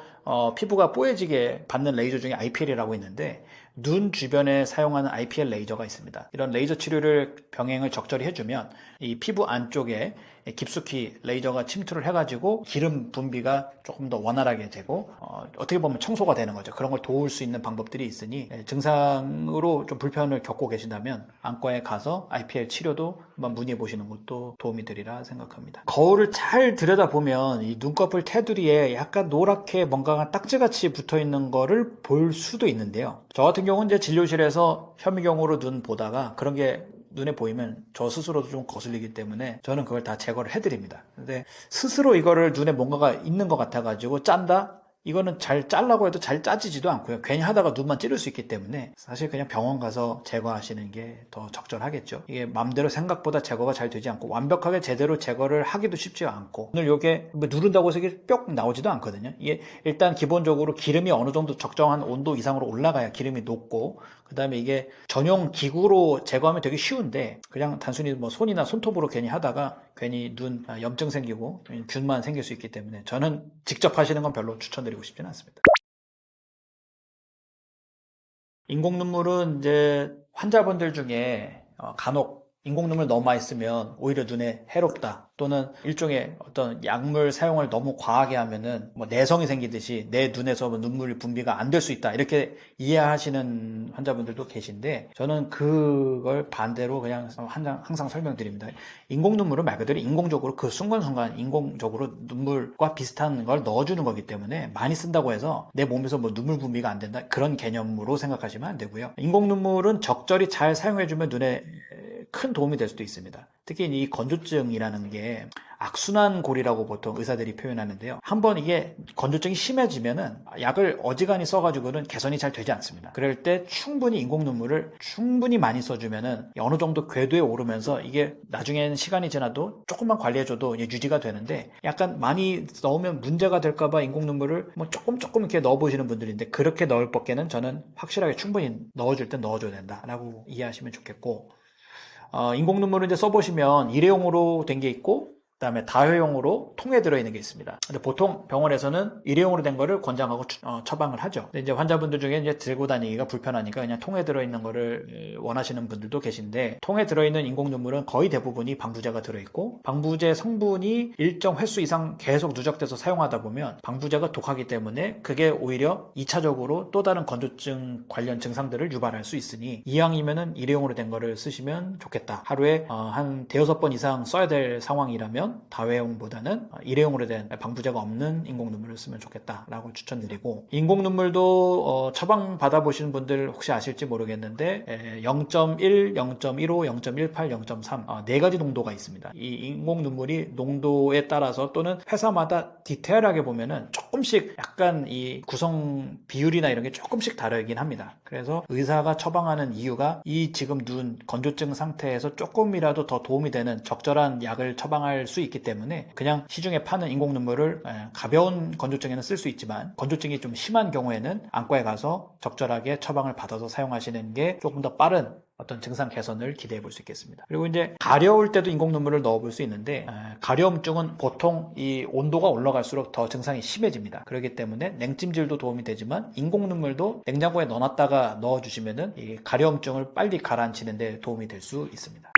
피부가 뽀얘지게 받는 레이저 중에 IPL이라고 있는데 눈 주변에 사용하는 IPL 레이저가 있습니다. 이런 레이저 치료를 병행을 적절히 해주면 이 피부 안쪽에 깊숙이 레이저가 침투를 해가지고 기름 분비가 조금 더 원활하게 되고 어떻게 보면 청소가 되는 거죠. 그런 걸 도울 수 있는 방법들이 있으니 증상으로 좀 불편을 겪고 계신다면 안과에 가서 IPL 치료도 한번 문의해 보시는 것도 도움이 되리라 생각합니다. 거울을 잘 들여다보면 이 눈꺼풀 테두리에 약간 노랗게 뭔가가 딱지같이 붙어있는 거를 볼 수도 있는데요. 저 같은 경우는 이제 진료실에서 현미경으로 눈 보다가 그런 게 눈에 보이면 저 스스로도 좀 거슬리기 때문에 저는 그걸 다 제거를 해드립니다. 근데 스스로 이거를 눈에 뭔가가 있는 것 같아가지고 짠다? 이거는 잘 짜려고 해도 잘 짜지지도 않고요. 괜히 하다가 눈만 찌를 수 있기 때문에 사실 그냥 병원 가서 제거하시는 게 더 적절하겠죠. 이게 마음대로 생각보다 제거가 잘 되지 않고 완벽하게 제대로 제거를 하기도 쉽지 않고 오늘 이게 뭐 누른다고 해서 이게 뿅 나오지도 않거든요. 이게 일단 기본적으로 기름이 어느 정도 적정한 온도 이상으로 올라가야 기름이 녹고 그 다음에 이게 전용 기구로 제거하면 되게 쉬운데 그냥 단순히 뭐 손이나 손톱으로 괜히 하다가 괜히 눈 염증 생기고 균만 생길 수 있기 때문에 저는 직접 하시는 건 별로 추천드리고 싶지는 않습니다. 인공 눈물은 이제 환자분들 중에 간혹 인공 눈물 너무 많이 쓰면 오히려 눈에 해롭다 또는 일종의 어떤 약물 사용을 너무 과하게 하면은 뭐 내성이 생기듯이 내 눈에서 뭐 눈물 분비가 안 될 수 있다 이렇게 이해하시는 환자분들도 계신데 저는 그걸 반대로 그냥 항상 설명드립니다. 인공 눈물은 말 그대로 인공적으로 그 순간순간 인공적으로 눈물과 비슷한 걸 넣어주는 거기 때문에 많이 쓴다고 해서 내 몸에서 뭐 눈물 분비가 안 된다 그런 개념으로 생각하시면 안 되고요. 인공 눈물은 적절히 잘 사용해주면 눈에 큰 도움이 될 수도 있습니다. 특히 이 건조증이라는 게 악순환 골이라고 보통 의사들이 표현하는데요. 한번 이게 건조증이 심해지면은 약을 어지간히 써가지고는 개선이 잘 되지 않습니다. 그럴 때 충분히 인공 눈물을 충분히 많이 써주면은 어느 정도 궤도에 오르면서 이게 나중에는 시간이 지나도 조금만 관리해줘도 유지가 되는데 약간 많이 넣으면 문제가 될까봐 인공 눈물을 뭐 조금 이렇게 넣어보시는 분들인데 그렇게 넣을 법께는 저는 확실하게 충분히 넣어줄 땐 넣어줘야 된다라고 이해하시면 좋겠고 인공 눈물을 이제 써보시면 일회용으로 된 게 있고 그다음에 다회용으로 통에 들어있는 게 있습니다. 근데 보통 병원에서는 일회용으로 된 거를 권장하고 처방을 하죠. 근데 이제 환자분들 중에 이제 들고 다니기가 불편하니까 그냥 통에 들어있는 거를 원하시는 분들도 계신데 통에 들어있는 인공 눈물은 거의 대부분이 방부제가 들어있고 방부제 성분이 일정 횟수 이상 계속 누적돼서 사용하다 보면 방부제가 독하기 때문에 그게 오히려 2차적으로 또 다른 건조증 관련 증상들을 유발할 수 있으니 이왕이면은 일회용으로 된 거를 쓰시면 좋겠다. 하루에 한 대여섯 번 이상 써야 될 상황이라면 다회용보다는 일회용으로 된 방부제가 없는 인공 눈물을 쓰면 좋겠다라고 추천드리고 인공 눈물도 처방 받아보시는 분들 혹시 아실지 모르겠는데 0.1, 0.15, 0.18, 0.3 네 가지 농도가 있습니다. 이 인공 눈물이 농도에 따라서 또는 회사마다 디테일하게 보면은 조금씩 약간 이 구성 비율이나 이런 게 조금씩 다르긴 합니다. 그래서 의사가 처방하는 이유가 이 지금 눈 건조증 상태에서 조금이라도 더 도움이 되는 적절한 약을 처방할 수 있기 때문에 그냥 시중에 파는 인공 눈물을 가벼운 건조증에는 쓸 수 있지만 건조증이 좀 심한 경우에는 안과에 가서 적절하게 처방을 받아서 사용하시는 게 조금 더 빠른 어떤 증상 개선을 기대해 볼 수 있겠습니다. 그리고 이제 가려울 때도 인공 눈물을 넣어 볼 수 있는데 가려움증은 보통 이 온도가 올라갈수록 더 증상이 심해집니다. 그렇기 때문에 냉찜질도 도움이 되지만 인공 눈물도 냉장고에 넣어놨다가 넣어주시면은 이 가려움증을 빨리 가라앉히는 데 도움이 될 수 있습니다.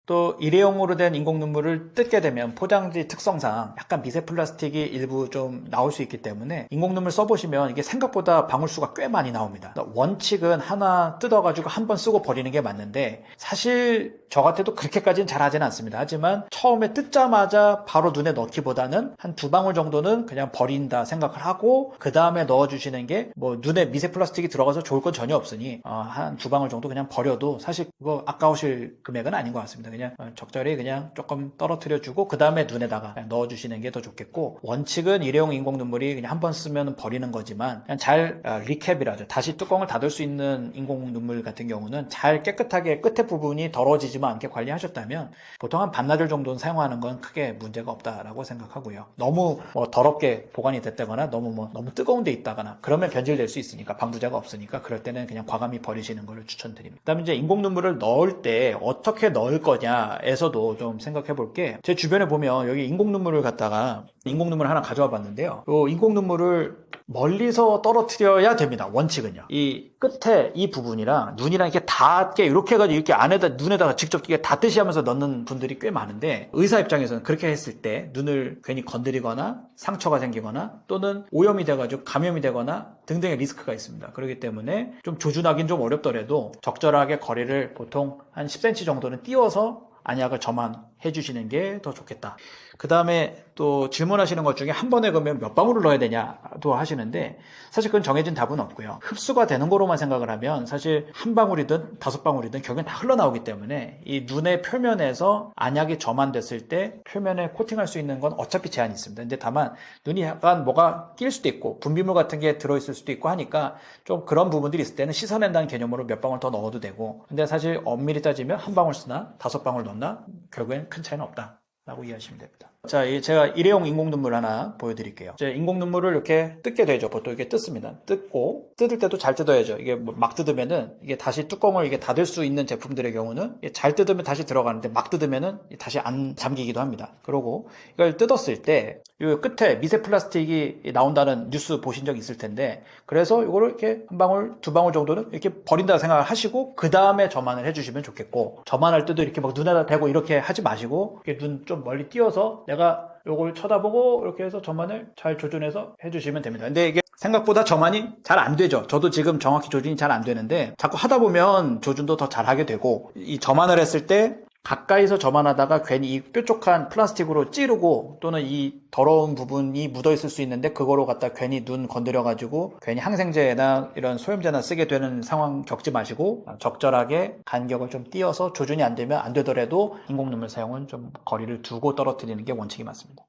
또 일회용으로 된 인공 눈물을 뜯게 되면 포장지 특성상 약간 미세 플라스틱이 일부 좀 나올 수 있기 때문에 인공 눈물 써보시면 이게 생각보다 방울수가 꽤 많이 나옵니다. 원칙은 하나 뜯어가지고 한 번 쓰고 버리는 게 맞는데 사실 저 같아도 그렇게까지는 잘 하지는 않습니다. 하지만 처음에 뜯자마자 바로 눈에 넣기보다는 한 두 방울 정도는 그냥 버린다 생각을 하고 그 다음에 넣어주시는 게 뭐 눈에 미세 플라스틱이 들어가서 좋을 건 전혀 없으니 한 두 방울 정도 그냥 버려도 사실 그거 아까우실 금액은 아닌 것 같습니다. 그냥 적절히 그냥 조금 떨어뜨려 주고 그 다음에 눈에다가 넣어주시는 게 더 좋겠고 원칙은 일회용 인공 눈물이 그냥 한 번 쓰면 버리는 거지만 그냥 잘 리캡이라죠. 다시 뚜껑을 닫을 수 있는 인공 눈물 같은 경우는 잘 깨끗하게 끝에 부분이 더러워지지만 않게 관리하셨다면 보통 한 반나절 정도는 사용하는 건 크게 문제가 없다라고 생각하고요. 너무 더럽게 보관이 됐다거나 너무 뜨거운 데 있다거나 그러면 변질될 수 있으니까 방부제가 없으니까 그럴 때는 그냥 과감히 버리시는 걸 추천드립니다. 그다음에 이제 인공 눈물을 넣을 때 어떻게 넣을 거냐 거냐에서도 좀 생각해 볼 게, 제 주변에 보면 여기 인공 눈물을 갖다가 인공 눈물 하나 가져와 봤는데요. 이 인공 눈물을 멀리서 떨어뜨려야 됩니다. 원칙은요. 이 끝에 이 부분이랑 눈이랑 이렇게 닿게 이렇게 해가지고 이렇게 안에다 눈에다가 직접 이게 닿듯이 하면서 넣는 분들이 꽤 많은데, 의사 입장에서는 그렇게 했을 때 눈을 괜히 건드리거나 상처가 생기거나 또는 오염이 돼가지고 감염이 되거나 등등의 리스크가 있습니다. 그렇기 때문에 좀 조준하기는 좀 어렵더라도 적절하게 거리를 보통 한 10cm 정도는 띄워서 안약을 점안해 주시는 게 더 좋겠다. 그 다음에 또 질문하시는 것 중에 한 번에 그러면 몇 방울을 넣어야 되냐도 하시는데, 사실 그건 정해진 답은 없고요. 흡수가 되는 거로만 생각을 하면 사실 한 방울이든 5방울이든 결국엔 다 흘러나오기 때문에 이 눈의 표면에서 안약이 점안됐을 때 표면에 코팅할 수 있는 건 어차피 제한이 있습니다. 근데 다만 눈이 약간 뭐가 낄 수도 있고 분비물 같은 게 들어있을 수도 있고 하니까 좀 그런 부분들이 있을 때는 씻어낸다는 개념으로 몇 방울 더 넣어도 되고, 근데 사실 엄밀히 따지면 한 방울 쓰나 5방울 넣나 결국엔 큰 차이는 없다 라고 이해하시면 됩니다. 자, 제가 일회용 인공 눈물 하나 보여드릴게요. 이제 인공 눈물을 이렇게 뜯게 되죠. 보통 이렇게 뜯습니다. 뜯고, 뜯을 때도 잘 뜯어야죠. 이게 막 뜯으면은 이게 다시 뚜껑을 이게 닫을 수 있는 제품들의 경우는 잘 뜯으면 다시 들어가는데 막 뜯으면은 다시 안 잠기기도 합니다. 그러고 이걸 뜯었을 때 이 끝에 미세 플라스틱이 나온다는 뉴스 보신 적 있을 텐데, 그래서 이거를 이렇게 한 방울, 2방울 정도는 이렇게 버린다 생각을 하시고 그 다음에 점안을 해주시면 좋겠고, 점안할 때도 이렇게 막 눈에다 대고 이렇게 하지 마시고 이렇게 눈 좀 멀리 띄워서 내가 요걸 쳐다보고 이렇게 해서 점안을 잘 조준해서 해주시면 됩니다. 근데 이게 생각보다 점안이 잘 안 되죠. 저도 지금 정확히 조준이 잘 안 되는데 자꾸 하다 보면 조준도 더 잘하게 되고, 이 점안을 했을 때 가까이서 점안하다가 괜히 이 뾰족한 플라스틱으로 찌르고 또는 이 더러운 부분이 묻어 있을 수 있는데 그거로 갖다 괜히 눈 건드려 가지고 괜히 항생제나 이런 소염제나 쓰게 되는 상황 겪지 마시고, 적절하게 간격을 좀 띄어서 조준이 안 되면 안 되더라도 인공 눈물 사용은 좀 거리를 두고 떨어뜨리는 게 원칙이 맞습니다.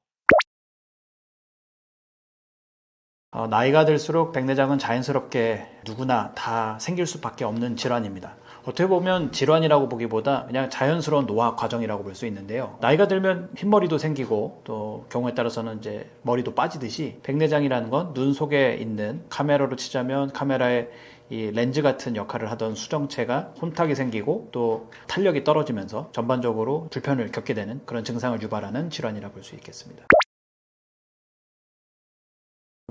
나이가 들수록 백내장은 자연스럽게 누구나 다 생길 수밖에 없는 질환입니다. 어떻게 보면 질환이라고 보기보다 그냥 자연스러운 노화 과정이라고 볼 수 있는데요. 나이가 들면 흰머리도 생기고 또 경우에 따라서는 이제 머리도 빠지듯이, 백내장이라는 건 눈 속에 있는, 카메라로 치자면 카메라의 이 렌즈 같은 역할을 하던 수정체가 혼탁이 생기고 또 탄력이 떨어지면서 전반적으로 불편을 겪게 되는 그런 증상을 유발하는 질환이라고 볼 수 있겠습니다.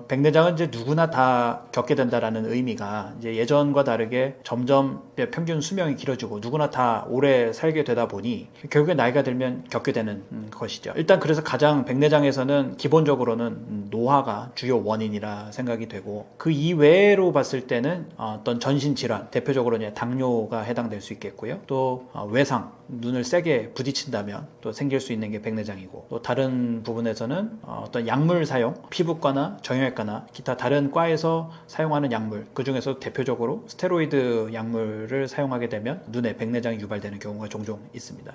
백내장은 이제 누구나 다 겪게 된다라는 의미가, 이제 예전과 다르게 점점 평균 수명이 길어지고 누구나 다 오래 살게 되다 보니 결국에 나이가 들면 겪게 되는 것이죠. 일단 그래서 가장 백내장에서는 기본적으로는 노화가 주요 원인이라 생각이 되고, 그 이외로 봤을 때는 어떤 전신 질환, 대표적으로 이제 당뇨가 해당될 수 있겠고요. 또 외상, 눈을 세게 부딪힌다면 또 생길 수 있는 게 백내장이고, 또 다른 부분에서는 어떤 약물 사용, 피부과나 정형외과나 기타 다른 과에서 사용하는 약물, 그 중에서 대표적으로 스테로이드 약물을 사용하게 되면 눈에 백내장이 유발되는 경우가 종종 있습니다.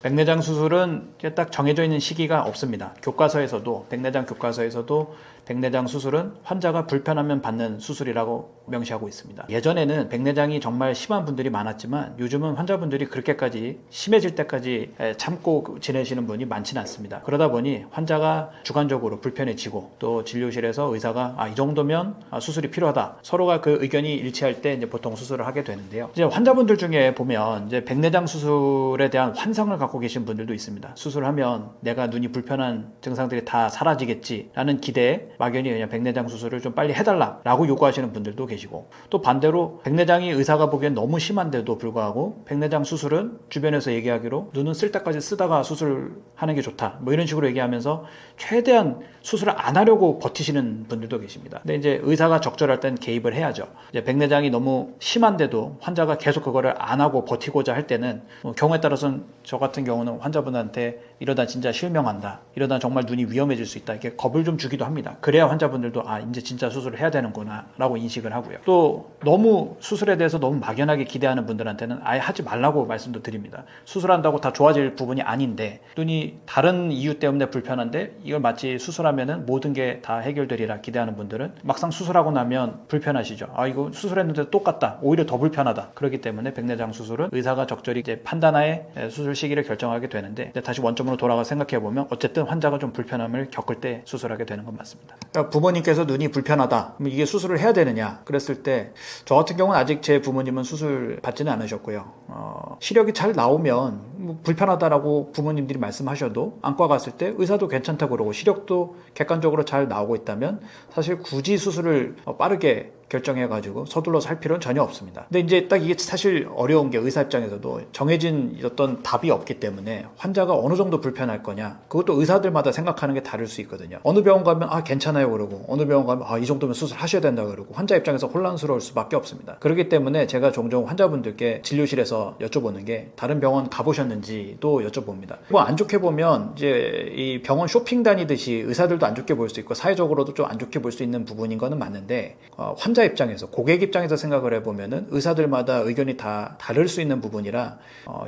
백내장 수술은 딱 정해져 있는 시기가 없습니다. 교과서에서도, 백내장 교과서에서도 백내장 수술은 환자가 불편하면 받는 수술이라고 명시하고 있습니다. 예전에는 백내장이 정말 심한 분들이 많았지만 요즘은 환자분들이 그렇게까지 심해질 때까지 참고 지내시는 분이 많지는 않습니다. 그러다 보니 환자가 주관적으로 불편해지고, 또 진료실에서 의사가 이 정도면 수술이 필요하다, 서로가 그 의견이 일치할 때 이제 보통 수술을 하게 되는데요. 이제 환자분들 중에 보면 이제 백내장 수술에 대한 환상을 갖고 계신 분들도 있습니다. 수술하면 내가 눈이 불편한 증상들이 다 사라지겠지라는 기대에 막연히 그냥 백내장 수술을 좀 빨리 해달라라고 요구하시는 분들도 계시고, 또 반대로 백내장이 의사가 보기엔 너무 심한데도 불구하고 백내장 수술은 주변에서 얘기하기로 눈은 쓸 때까지 쓰다가 수술하는 게 좋다, 뭐 이런 식으로 얘기하면서 최대한 수술을 안 하려고 버티시는 분들도 계십니다. 근데 이제 의사가 적절할 땐 개입을 해야죠. 이제 백내장이 너무 심한데도 환자가 계속 그거를 안 하고 버티고자 할 때는 경우에 따라서는 저 같은 경우는 환자분한테 이러다 진짜 실명한다, 이러다 정말 눈이 위험해질 수 있다, 이렇게 겁을 좀 주기도 합니다. 그래야 환자분들도 이제 진짜 수술을 해야 되는구나 라고 인식을 하고요. 또 너무 수술에 대해서 너무 막연하게 기대하는 분들한테는 아예 하지 말라고 말씀도 드립니다. 수술한다고 다 좋아질 부분이 아닌데, 눈이 다른 이유 때문에 불편한데 이걸 마치 수술하면은 모든 게 다 해결되리라 기대하는 분들은 막상 수술하고 나면 불편하시죠. 이거 수술했는데 똑같다, 오히려 더 불편하다. 그렇기 때문에 백내장 수술은 의사가 적절히 이제 판단하에 수술 시기를 결정하게 되는데 다시 원점으로 돌아가 생각해 보면 어쨌든 환자가 좀 불편함을 겪을 때 수술하게 되는 건 맞습니다. 그러니까 부모님께서 눈이 불편하다, 그럼 이게 수술을 해야 되느냐 그랬을 때 저 같은 경우는 아직 제 부모님은 수술 받지는 않으셨고요. 시력이 잘 나오면 뭐 불편하다라고 부모님들이 말씀하셔도 안과 갔을 때 의사도 괜찮다고 그러고 시력도 객관적으로 잘 나오고 있다면 사실 굳이 수술을 빠르게 결정해가지고 서둘러서 할 필요는 전혀 없습니다. 근데 이제 딱 이게 사실 어려운 게 의사 입장에서도 정해진 어떤 답이 없기 때문에 환자가 어느 정도 불편할 거냐 그것도 의사들마다 생각하는 게 다를 수 있거든요. 어느 병원 가면 괜찮아요 그러고 어느 병원 가면 이 정도면 수술하셔야 된다 그러고 환자 입장에서 혼란스러울 수밖에 없습니다. 그렇기 때문에 제가 종종 환자분들께 진료실에서 여쭤보는 게 다른 병원 가보셨는지도 여쭤봅니다. 뭐 안 좋게 보면 이제 이 병원 쇼핑 다니듯이 의사들도 안 좋게 볼 수 있고 사회적으로도 좀 안 좋게 볼 수 있는 부분인 거는 맞는데 환자 입장에서 고객 입장에서 생각을 해보면은 의사들마다 의견이 다 다를 수 있는 부분이라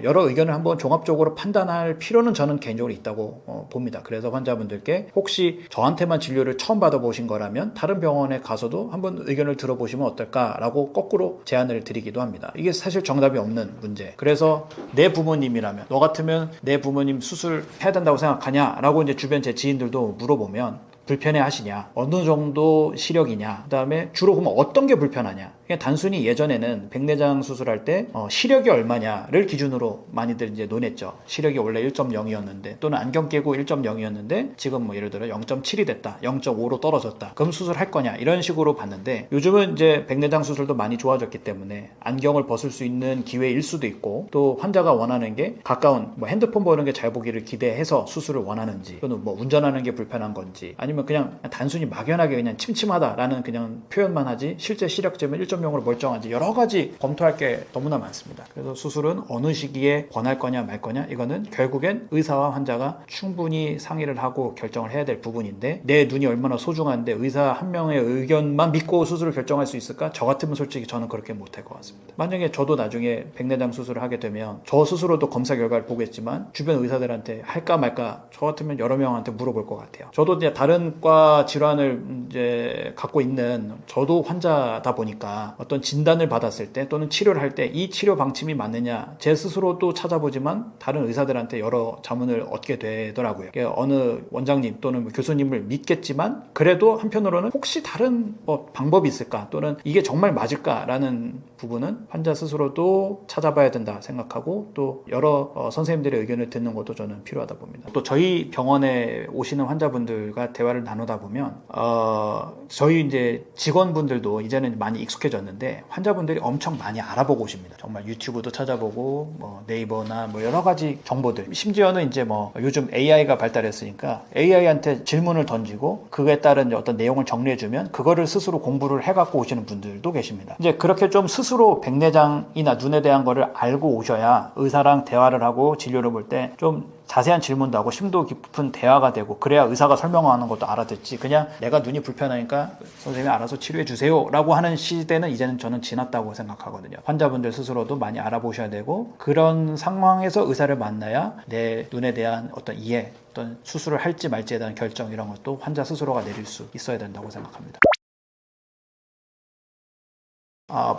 여러 의견을 한번 종합적으로 판단할 필요는 저는 개인적으로 있다고 봅니다. 그래서 환자분들께 혹시 저한테만 진료를 처음 받아보신 거라면 다른 병원에 가서도 한번 의견을 들어보시면 어떨까라고 거꾸로 제안을 드리기도 합니다. 이게 사실 정답이 없는 문제. 그래서 내 부모님이라면 너 같으면 내 부모님 수술해야 된다고 생각하냐라고 이제 주변 제 지인들도 물어보면 불편해 하시냐, 어느 정도 시력이냐, 그 다음에 주로 그러면 어떤 게 불편하냐. 그냥 단순히 예전에는 백내장 수술할 때 시력이 얼마냐를 기준으로 많이들 이제 논했죠. 시력이 원래 1.0이었는데 또는 안경 끼고 1.0이었는데 지금 뭐 예를 들어 0.7이 됐다, 0.5로 떨어졌다. 그럼 수술할 거냐 이런 식으로 봤는데 요즘은 이제 백내장 수술도 많이 좋아졌기 때문에 안경을 벗을 수 있는 기회일 수도 있고 또 환자가 원하는 게 가까운 뭐 핸드폰 보는 게 잘 보기를 기대해서 수술을 원하는지 또는 뭐 운전하는 게 불편한 건지 아니면 그냥 단순히 막연하게 그냥 침침하다라는 그냥 표현만 하지 실제 시력점은 1.0으로 멀쩡한지 여러 가지 검토할 게 너무나 많습니다. 그래서 수술은 어느 시기에 권할 거냐 말 거냐 이거는 결국엔 의사와 환자가 충분히 상의를 하고 결정을 해야 될 부분인데 내 눈이 얼마나 소중한데 의사 한 명의 의견만 믿고 수술을 결정할 수 있을까? 저 같으면 솔직히 저는 그렇게 못할 것 같습니다. 만약에 저도 나중에 백내장 수술을 하게 되면 저 스스로도 검사 결과를 보겠지만 주변 의사들한테 할까 말까 저 같으면 여러 명한테 물어볼 것 같아요. 저도 이제 다른 과 질환을 이제 갖고 있는 저도 환자다 보니까 어떤 진단을 받았을 때 또는 치료를 할 때 이 치료 방침이 맞느냐 제 스스로도 찾아보지만 다른 의사들한테 여러 자문을 얻게 되더라고요. 어느 원장님 또는 뭐 교수님을 믿겠지만 그래도 한편으로는 혹시 다른 뭐 방법이 있을까 또는 이게 정말 맞을까라는 부분은 환자 스스로도 찾아봐야 된다 생각하고 또 여러 선생님들의 의견을 듣는 것도 저는 필요하다 봅니다. 또 저희 병원에 오시는 환자분들과 대화를 나누다 보면 저희 이제 직원분들도 이제는 많이 익숙해졌는데 환자분들이 엄청 많이 알아보고 오십니다. 정말 유튜브도 찾아보고 뭐 네이버나 뭐 여러 가지 정보들 심지어는 이제 뭐 요즘 AI가 발달했으니까 AI한테 질문을 던지고 그에 따른 어떤 내용을 정리해주면 그거를 스스로 공부를 해갖고 오시는 분들도 계십니다. 이제 그렇게 좀 스스로 백내장이나 눈에 대한 거를 알고 오셔야 의사랑 대화를 하고 진료를 볼 때 좀 자세한 질문도 하고 심도 깊은 대화가 되고 그래야 의사가 설명하는 것도 알아듣지 그냥 내가 눈이 불편하니까 선생님이 알아서 치료해 주세요 라고 하는 시대는 이제는 저는 지났다고 생각하거든요. 환자분들 스스로도 많이 알아보셔야 되고 그런 상황에서 의사를 만나야 내 눈에 대한 어떤 이해 어떤 수술을 할지 말지에 대한 결정 이런 것도 환자 스스로가 내릴 수 있어야 된다고 생각합니다.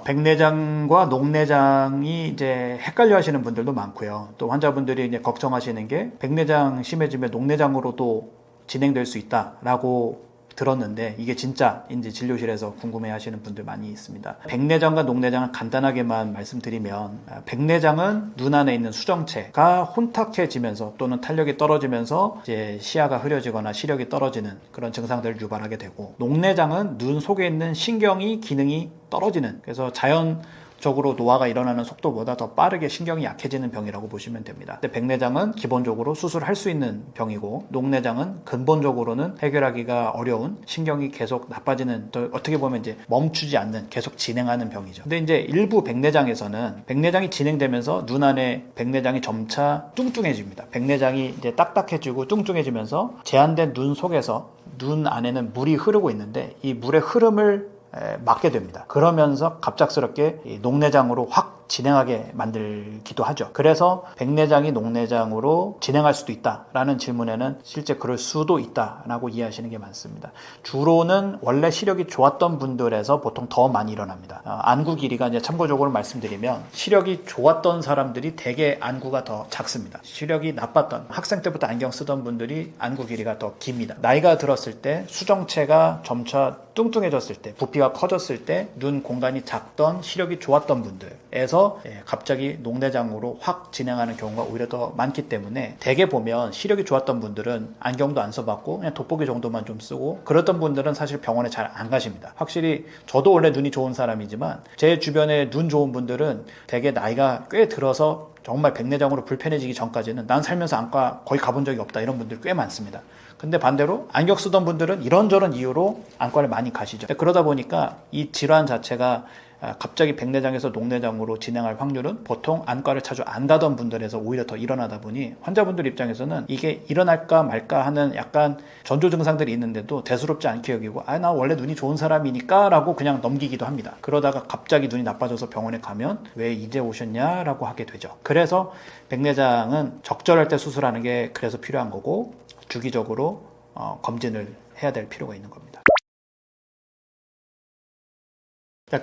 백내장과 녹내장이 이제 헷갈려 하시는 분들도 많고요. 또 환자분들이 이제 걱정하시는 게 백내장 심해지면 녹내장으로도 진행될 수 있다라고 들었는데 이게 진짜인지 진료실에서 궁금해 하시는 분들 많이 있습니다. 백내장과 녹내장을 간단하게만 말씀드리면 백내장은 눈 안에 있는 수정체가 혼탁해지면서 또는 탄력이 떨어지면서 이제 시야가 흐려지거나 시력이 떨어지는 그런 증상들을 유발하게 되고 녹내장은 눈 속에 있는 신경이 기능이 떨어지는 그래서 자연적으로 노화가 일어나는 속도보다 더 빠르게 신경이 약해지는 병이라고 보시면 됩니다. 근데 백내장은 기본적으로 수술할 수 있는 병이고 녹내장은 근본적으로는 해결하기가 어려운 신경이 계속 나빠지는 또 어떻게 보면 이제 멈추지 않는 계속 진행하는 병이죠. 근데 이제 일부 백내장에서는 백내장이 진행되면서 눈 안에 백내장이 점차 뚱뚱해집니다. 백내장이 이제 딱딱해지고 뚱뚱해지면서 제한된 눈 속에서 눈 안에는 물이 흐르고 있는데 이 물의 흐름을 막게 됩니다. 그러면서 갑작스럽게 이 녹내장으로 확 진행하게 만들기도 하죠. 그래서 백내장이 녹내장으로 진행할 수도 있다라는 질문에는 실제 그럴 수도 있다라고 이해하시는 게 많습니다. 주로는 원래 시력이 좋았던 분들에서 보통 더 많이 일어납니다. 안구 길이가 이제 참고적으로 말씀드리면 시력이 좋았던 사람들이 대개 안구가 더 작습니다. 시력이 나빴던 학생 때부터 안경 쓰던 분들이 안구 길이가 더 깁니다. 나이가 들었을 때 수정체가 점차 뚱뚱해졌을 때, 부피가 커졌을 때 눈 공간이 작던 시력이 좋았던 분들에서 갑자기 녹내장으로 확 진행하는 경우가 오히려 더 많기 때문에 대개 보면 시력이 좋았던 분들은 안경도 안 써봤고 그냥 돋보기 정도만 좀 쓰고 그랬던 분들은 사실 병원에 잘 안 가십니다. 확실히 저도 원래 눈이 좋은 사람이지만 제 주변에 눈 좋은 분들은 대개 나이가 꽤 들어서 정말 백내장으로 불편해지기 전까지는 난 살면서 안과 거의 가본 적이 없다 이런 분들 꽤 많습니다. 근데 반대로 안경 쓰던 분들은 이런저런 이유로 안과를 많이 가시죠. 그러다 보니까 이 질환 자체가 갑자기 백내장에서 녹내장으로 진행할 확률은 보통 안과를 자주 안 가던 분들에서 오히려 더 일어나다 보니 환자분들 입장에서는 이게 일어날까 말까 하는 약간 전조 증상들이 있는데도 대수롭지 않게 여기고 나 원래 눈이 좋은 사람이니까 라고 그냥 넘기기도 합니다. 그러다가 갑자기 눈이 나빠져서 병원에 가면 왜 이제 오셨냐 라고 하게 되죠. 그래서 백내장은 적절할 때 수술하는 게 그래서 필요한 거고 주기적으로 검진을 해야 될 필요가 있는 겁니다.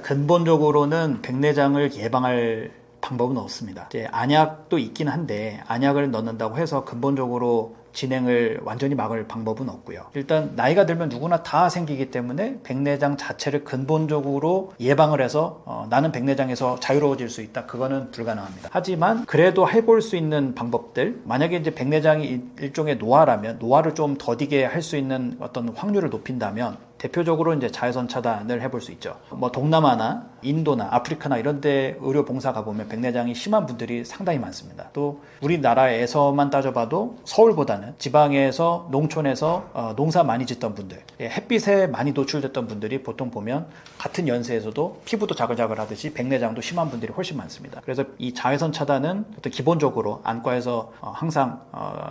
근본적으로는 백내장을 예방할 방법은 없습니다. 이제 안약도 있긴 한데 안약을 넣는다고 해서 근본적으로 진행을 완전히 막을 방법은 없고요. 일단 나이가 들면 누구나 다 생기기 때문에 백내장 자체를 근본적으로 예방을 해서 나는 백내장에서 자유로워질 수 있다. 그거는 불가능합니다. 하지만 그래도 해볼 수 있는 방법들, 만약에 이제 백내장이 일종의 노화라면 노화를 좀 더디게 할 수 있는 어떤 확률을 높인다면 대표적으로 이제 자외선 차단을 해볼 수 있죠. 뭐 동남아나 인도나 아프리카나 이런 데 의료 봉사 가보면 백내장이 심한 분들이 상당히 많습니다. 또 우리나라에서만 따져봐도 서울보다는 지방에서 농촌에서 농사 많이 짓던 분들, 햇빛에 많이 노출됐던 분들이 보통 보면 같은 연세에서도 피부도 자글자글 하듯이 백내장도 심한 분들이 훨씬 많습니다. 그래서 이 자외선 차단은 어떤 기본적으로 안과에서 항상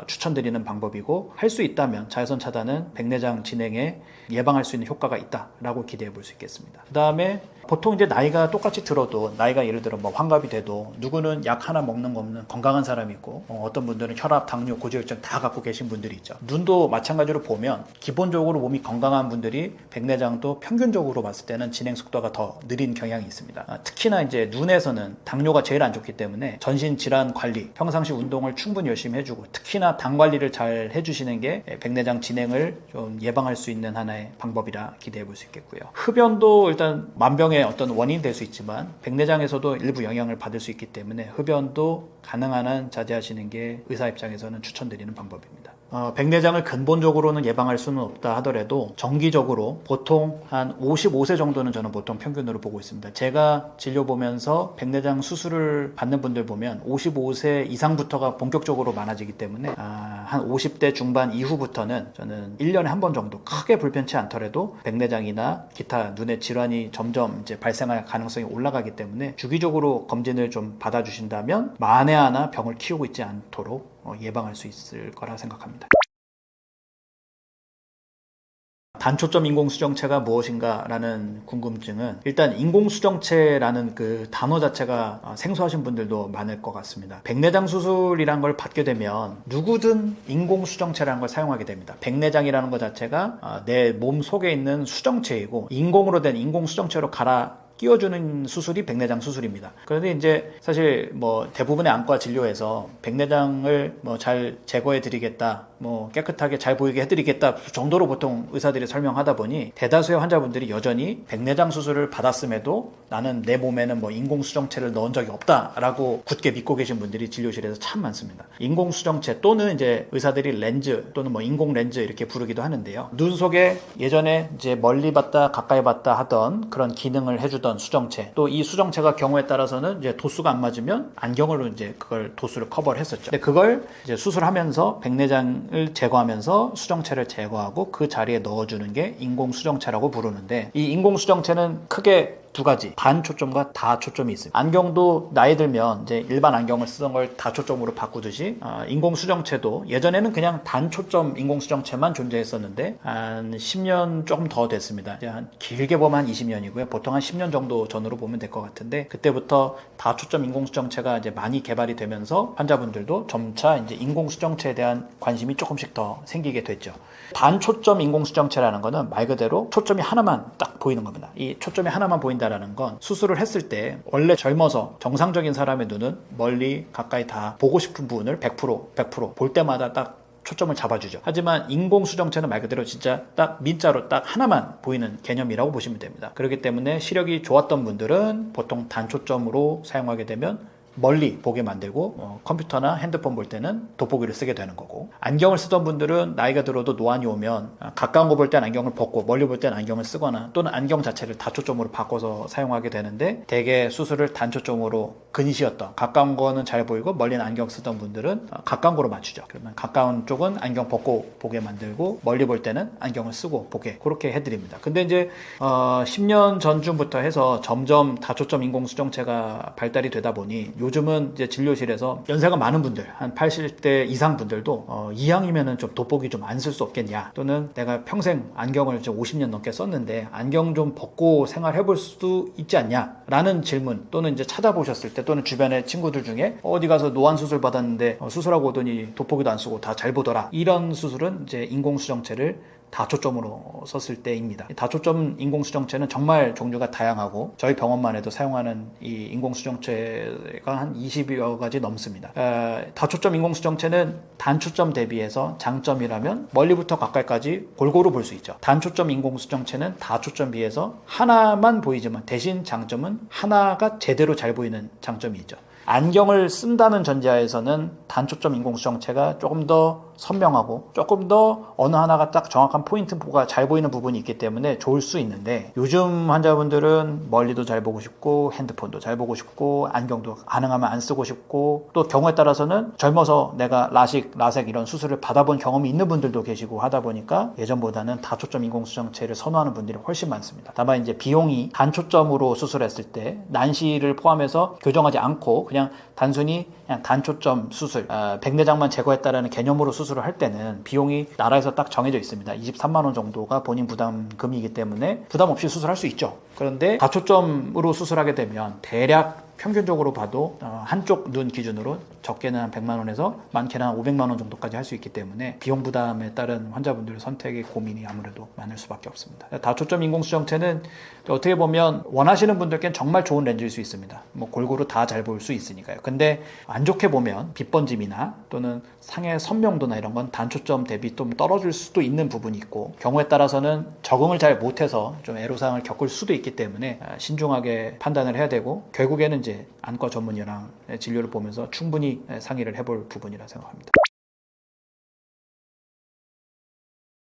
추천드리는 방법이고 할 수 있다면 자외선 차단은 백내장 진행에 예방할 수 있는 효과가 있다라고 기대해 볼 수 있겠습니다. 그 다음에 보통 이제 나이가 똑같이 들어도 나이가 예를 들어 뭐 환갑이 돼도 누구는 약 하나 먹는 거 없는 건강한 사람이 있고 어떤 분들은 혈압, 당뇨, 고지혈증 다 갖고 계신 분들이 있죠. 눈도 마찬가지로 보면 기본적으로 몸이 건강한 분들이 백내장도 평균적으로 봤을 때는 진행 속도가 더 느린 경향이 있습니다. 특히나 이제 눈에서는 당뇨가 제일 안 좋기 때문에 전신 질환 관리, 평상시 운동을 충분히 열심히 해주고 특히나 당 관리를 잘 해주시는 게 백내장 진행을 좀 예방할 수 있는 하나의 방법이라 기대해 볼 수 있겠고요. 흡연도 일단 만병의 어떤 원인이 될 수 있지만 백내장에서도 일부 영향을 받을 수 있기 때문에 흡연도 가능한 한 자제하시는 게 의사 입장에서는 추천드리는 방법입니다. 백내장을 근본적으로는 예방할 수는 없다 하더라도 정기적으로 보통 한 55세 정도는 저는 보통 평균으로 보고 있습니다. 제가 진료 보면서 백내장 수술을 받는 분들 보면 55세 이상부터가 본격적으로 많아지기 때문에 한 50대 중반 이후부터는 저는 1년에 한 번 정도 크게 불편치 않더라도 백내장이나 기타 눈의 질환이 점점 이제 발생할 가능성이 올라가기 때문에 주기적으로 검진을 좀 받아주신다면 만에 하나 병을 키우고 있지 않도록 예방할 수 있을 거라 생각합니다. 단초점 인공수정체가 무엇인가라는 궁금증은 일단 인공수정체라는 그 단어 자체가 생소하신 분들도 많을 것 같습니다. 백내장 수술이란 걸 받게 되면 누구든 인공수정체라는 걸 사용하게 됩니다. 백내장이라는 것 자체가 내 몸 속에 있는 수정체이고 인공으로 된 인공수정체로 갈아 끼워주는 수술이 백내장 수술입니다. 그런데 이제 사실 뭐 대부분의 안과 진료에서 백내장을 뭐 잘 제거해 드리겠다, 뭐 깨끗하게 잘 보이게 해드리겠다 정도로 보통 의사들이 설명하다 보니 대다수의 환자분들이 여전히 백내장 수술을 받았음에도 나는 내 몸에는 뭐 인공수정체를 넣은 적이 없다라고 굳게 믿고 계신 분들이 진료실에서 참 많습니다. 인공수정체 또는 이제 의사들이 렌즈 또는 뭐 인공렌즈 이렇게 부르기도 하는데요. 눈 속에 예전에 이제 멀리 봤다 가까이 봤다 하던 그런 기능을 해주던 수정체, 또 이 수정체가 경우에 따라서는 이제 도수가 안 맞으면 안경으로 이제 그걸 도수를 커버를 했었죠. 근데 그걸 이제 수술하면서 백내장을 제거하면서 수정체를 제거하고 그 자리에 넣어주는 게 인공수정체라고 부르는데 이 인공수정체는 크게 두 가지, 단초점과 다초점이 있습니다. 안경도 나이 들면 이제 일반 안경을 쓰던 걸 다초점으로 바꾸듯이 인공수정체도 예전에는 그냥 단초점 인공수정체만 존재했었는데 한 10년 조금 더 됐습니다. 이제 한 길게 보면 한 20년이고요. 보통 한 10년 정도 전으로 보면 될 것 같은데 그때부터 다초점 인공수정체가 이제 많이 개발이 되면서 환자분들도 점차 이제 인공수정체에 대한 관심이 조금씩 더 생기게 됐죠. 단초점 인공수정체라는 거는 말 그대로 초점이 하나만 딱 보이는 겁니다. 이 초점이 하나만 보인다라는 건 수술을 했을 때 원래 젊어서 정상적인 사람의 눈은 멀리 가까이 다 보고 싶은 부분을 100% 볼 때마다 딱 초점을 잡아주죠. 하지만 인공수정체는 말 그대로 진짜 딱 민자로 딱 하나만 보이는 개념이라고 보시면 됩니다. 그렇기 때문에 시력이 좋았던 분들은 보통 단초점으로 사용하게 되면 멀리 보게 만들고 컴퓨터나 핸드폰 볼 때는 돋보기를 쓰게 되는 거고, 안경을 쓰던 분들은 나이가 들어도 노안이 오면 가까운 거 볼 때는 안경을 벗고 멀리 볼 때는 안경을 쓰거나 또는 안경 자체를 다초점으로 바꿔서 사용하게 되는데, 대개 수술을 단초점으로 근시였던, 가까운 거는 잘 보이고 멀리는 안경 쓰던 분들은 가까운 거로 맞추죠. 그러면 가까운 쪽은 안경 벗고 보게 만들고 멀리 볼 때는 안경을 쓰고 보게, 그렇게 해드립니다. 근데 이제 10년 전쯤부터 해서 점점 다초점 인공수정체가 발달이 되다 보니 요즘은 이제 진료실에서 연세가 많은 분들, 한 80대 이상 분들도 이왕이면은 좀 돋보기 좀 안 쓸 수 없겠냐, 또는 내가 평생 안경을 이제 50년 넘게 썼는데 안경 좀 벗고 생활해 볼 수도 있지 않냐 라는 질문, 또는 이제 찾아보셨을 때, 또는 주변의 친구들 중에 어디 가서 노안 수술 받았는데 수술하고 오더니 돋보기도 안 쓰고 다 잘 보더라, 이런 수술은 이제 인공수정체를 다초점으로 썼을 때입니다. 다초점 인공수정체는 정말 종류가 다양하고 저희 병원만 해도 사용하는 이 인공수정체가 한 20여 가지 넘습니다. 다초점 인공수정체는 단초점 대비해서 장점이라면 멀리부터 가까이까지 골고루 볼 수 있죠. 단초점 인공수정체는 다초점 비해서 하나만 보이지만 대신 장점은 하나가 제대로 잘 보이는 장점이 있죠. 안경을 쓴다는 전제하에서는 단초점 인공수정체가 조금 더 선명하고 조금 더 어느 하나가 딱 정확한 포인트가 잘 보이는 부분이 있기 때문에 좋을 수 있는데, 요즘 환자분들은 멀리도 잘 보고 싶고 핸드폰도 잘 보고 싶고 안경도 가능하면 안 쓰고 싶고, 또 경우에 따라서는 젊어서 내가 라섹 이런 수술을 받아본 경험이 있는 분들도 계시고 하다 보니까 예전보다는 다초점 인공수정체를 선호하는 분들이 훨씬 많습니다. 다만 이제 비용이 단초점으로 수술했을 때 난시를 포함해서 교정하지 않고 그냥 단순히 그냥 단초점 수술, 백내장만 제거했다라는 개념으로 수술을 할 때는 비용이 나라에서 딱 정해져 있습니다. 23만 원 정도가 본인 부담금이기 때문에 부담 없이 수술할 수 있죠. 그런데 다초점으로 수술하게 되면 대략 평균적으로 봐도 한쪽 눈 기준으로 적게는 한 100만 원에서 많게는 한 500만 원 정도까지 할 수 있기 때문에 비용 부담에 따른 환자분들의 선택의 고민이 아무래도 많을 수밖에 없습니다. 다초점 인공수정체는 어떻게 보면 원하시는 분들께는 정말 좋은 렌즈일 수 있습니다. 뭐 골고루 다 잘 볼 수 있으니까요. 근데 안 좋게 보면 빛번짐이나 또는 상의 선명도나 이런 건 단초점 대비 좀 떨어질 수도 있는 부분이 있고, 경우에 따라서는 적응을 잘 못해서 좀 애로사항을 겪을 수도 있기 때문에 신중하게 판단을 해야 되고, 결국에는 이제 안과 전문의랑 진료를 보면서 충분히 상의를 해볼 부분이라 생각합니다.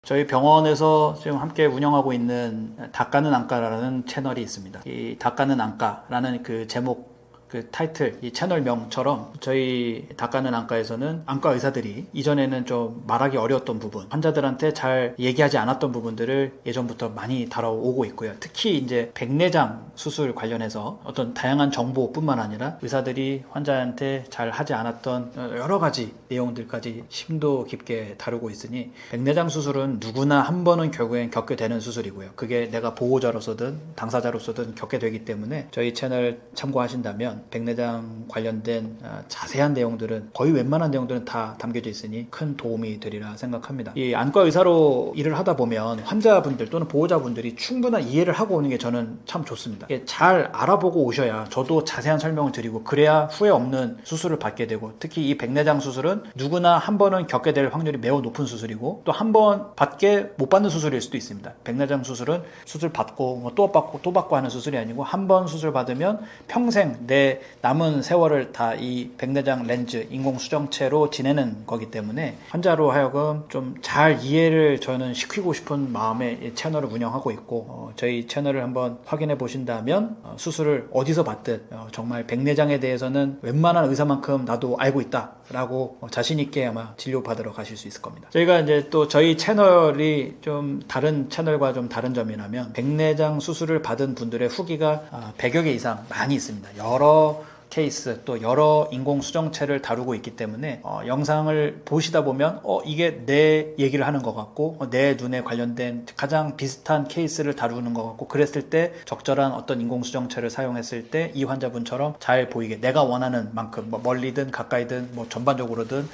저희 병원에서 지금 함께 운영하고 있는 닦아는 안과라는 채널이 있습니다. 이 닦아는 안과라는 그 제목, 그 타이틀, 이 채널명처럼 저희 닦아는 안과에서는 안과 의사들이 이전에는 좀 말하기 어려웠던 부분, 환자들한테 잘 얘기하지 않았던 부분들을 예전부터 많이 다뤄오고 있고요. 특히 이제 백내장 수술 관련해서 어떤 다양한 정보뿐만 아니라 의사들이 환자한테 잘 하지 않았던 여러 가지 내용들까지 심도 깊게 다루고 있으니, 백내장 수술은 누구나 한 번은 결국엔 겪게 되는 수술이고요. 그게 내가 보호자로서든 당사자로서든 겪게 되기 때문에 저희 채널 참고하신다면 백내장 관련된 자세한 내용들은, 거의 웬만한 내용들은 다 담겨져 있으니 큰 도움이 되리라 생각합니다. 이 안과 의사로 일을 하다 보면 환자분들 또는 보호자분들이 충분한 이해를 하고 오는 게 저는 참 좋습니다. 잘 알아보고 오셔야 저도 자세한 설명을 드리고, 그래야 후회 없는 수술을 받게 되고, 특히 이 백내장 수술은 누구나 한 번은 겪게 될 확률이 매우 높은 수술이고, 또 한 번 받게 못 받는 수술일 수도 있습니다. 백내장 수술은 수술 받고 또 받고 하는 수술이 아니고, 한 번 수술 받으면 평생 내 이제 남은 세월을 다 이 백내장 렌즈 인공수정체로 지내는 거기 때문에 환자로 하여금 좀 잘 이해를 저는 시키고 싶은 마음에 이 채널을 운영하고 있고, 저희 채널을 한번 확인해 보신다면 수술을 어디서 받든 정말 백내장에 대해서는 웬만한 의사만큼 나도 알고 있다 라고 자신 있게 아마 진료받으러 가실 수 있을 겁니다. 저희가 이제 또 저희 채널이 좀 다른 채널과 좀 다른 점이라면 백내장 수술을 받은 분들의 후기가 100여 개 이상 많이 있습니다. 여러 케이스 또 여러 인공수정체를 다루고 있기 때문에 영상을 보시다 보면 이게 내 얘기를 하는 것 같고 내 눈에 관련된 가장 비슷한 케이스를 다루는 것 같고, 그랬을 때 적절한 어떤 인공수정체를 사용했을 때 이 환자분처럼 잘 보이게 내가 원하는 만큼 멀리든 가까이든 전반적으로든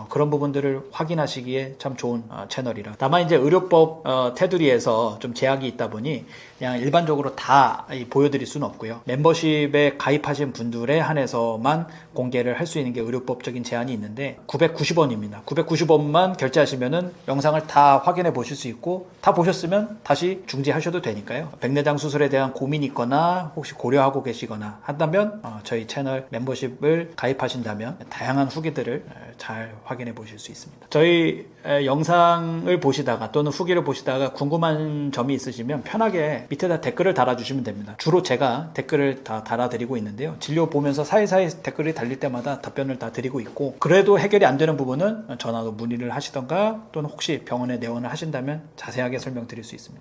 그런 부분들을 확인하시기에 참 좋은 채널이라. 다만 이제 의료법 테두리에서 좀 제약이 있다 보니 그냥 일반적으로 다 보여드릴 수는 없고요. 멤버십에 가입하신 분들의 한해서만 공개를 할 수 있는 게 의료법적인 제한이 있는데 990원입니다. 990원만 결제하시면은 영상을 다 확인해 보실 수 있고, 다 보셨으면 다시 중지하셔도 되니까요. 백내장 수술에 대한 고민이 있거나 혹시 고려하고 계시거나 한다면 저희 채널 멤버십을 가입하신다면 다양한 후기들을 잘 확인해 보실 수 있습니다. 저희 영상을 보시다가 또는 후기를 보시다가 궁금한 점이 있으시면 편하게 밑에다 댓글을 달아주시면 됩니다. 주로 제가 댓글을 다 달아드리고 있는데요. 진료 보면서 사이사이 댓글이 달릴 때마다 답변을 다 드리고 있고, 그래도 해결이 안 되는 부분은 전화로 문의를 하시던가 또는 혹시 병원에 내원을 하신다면 자세하게 설명드릴 수 있습니다.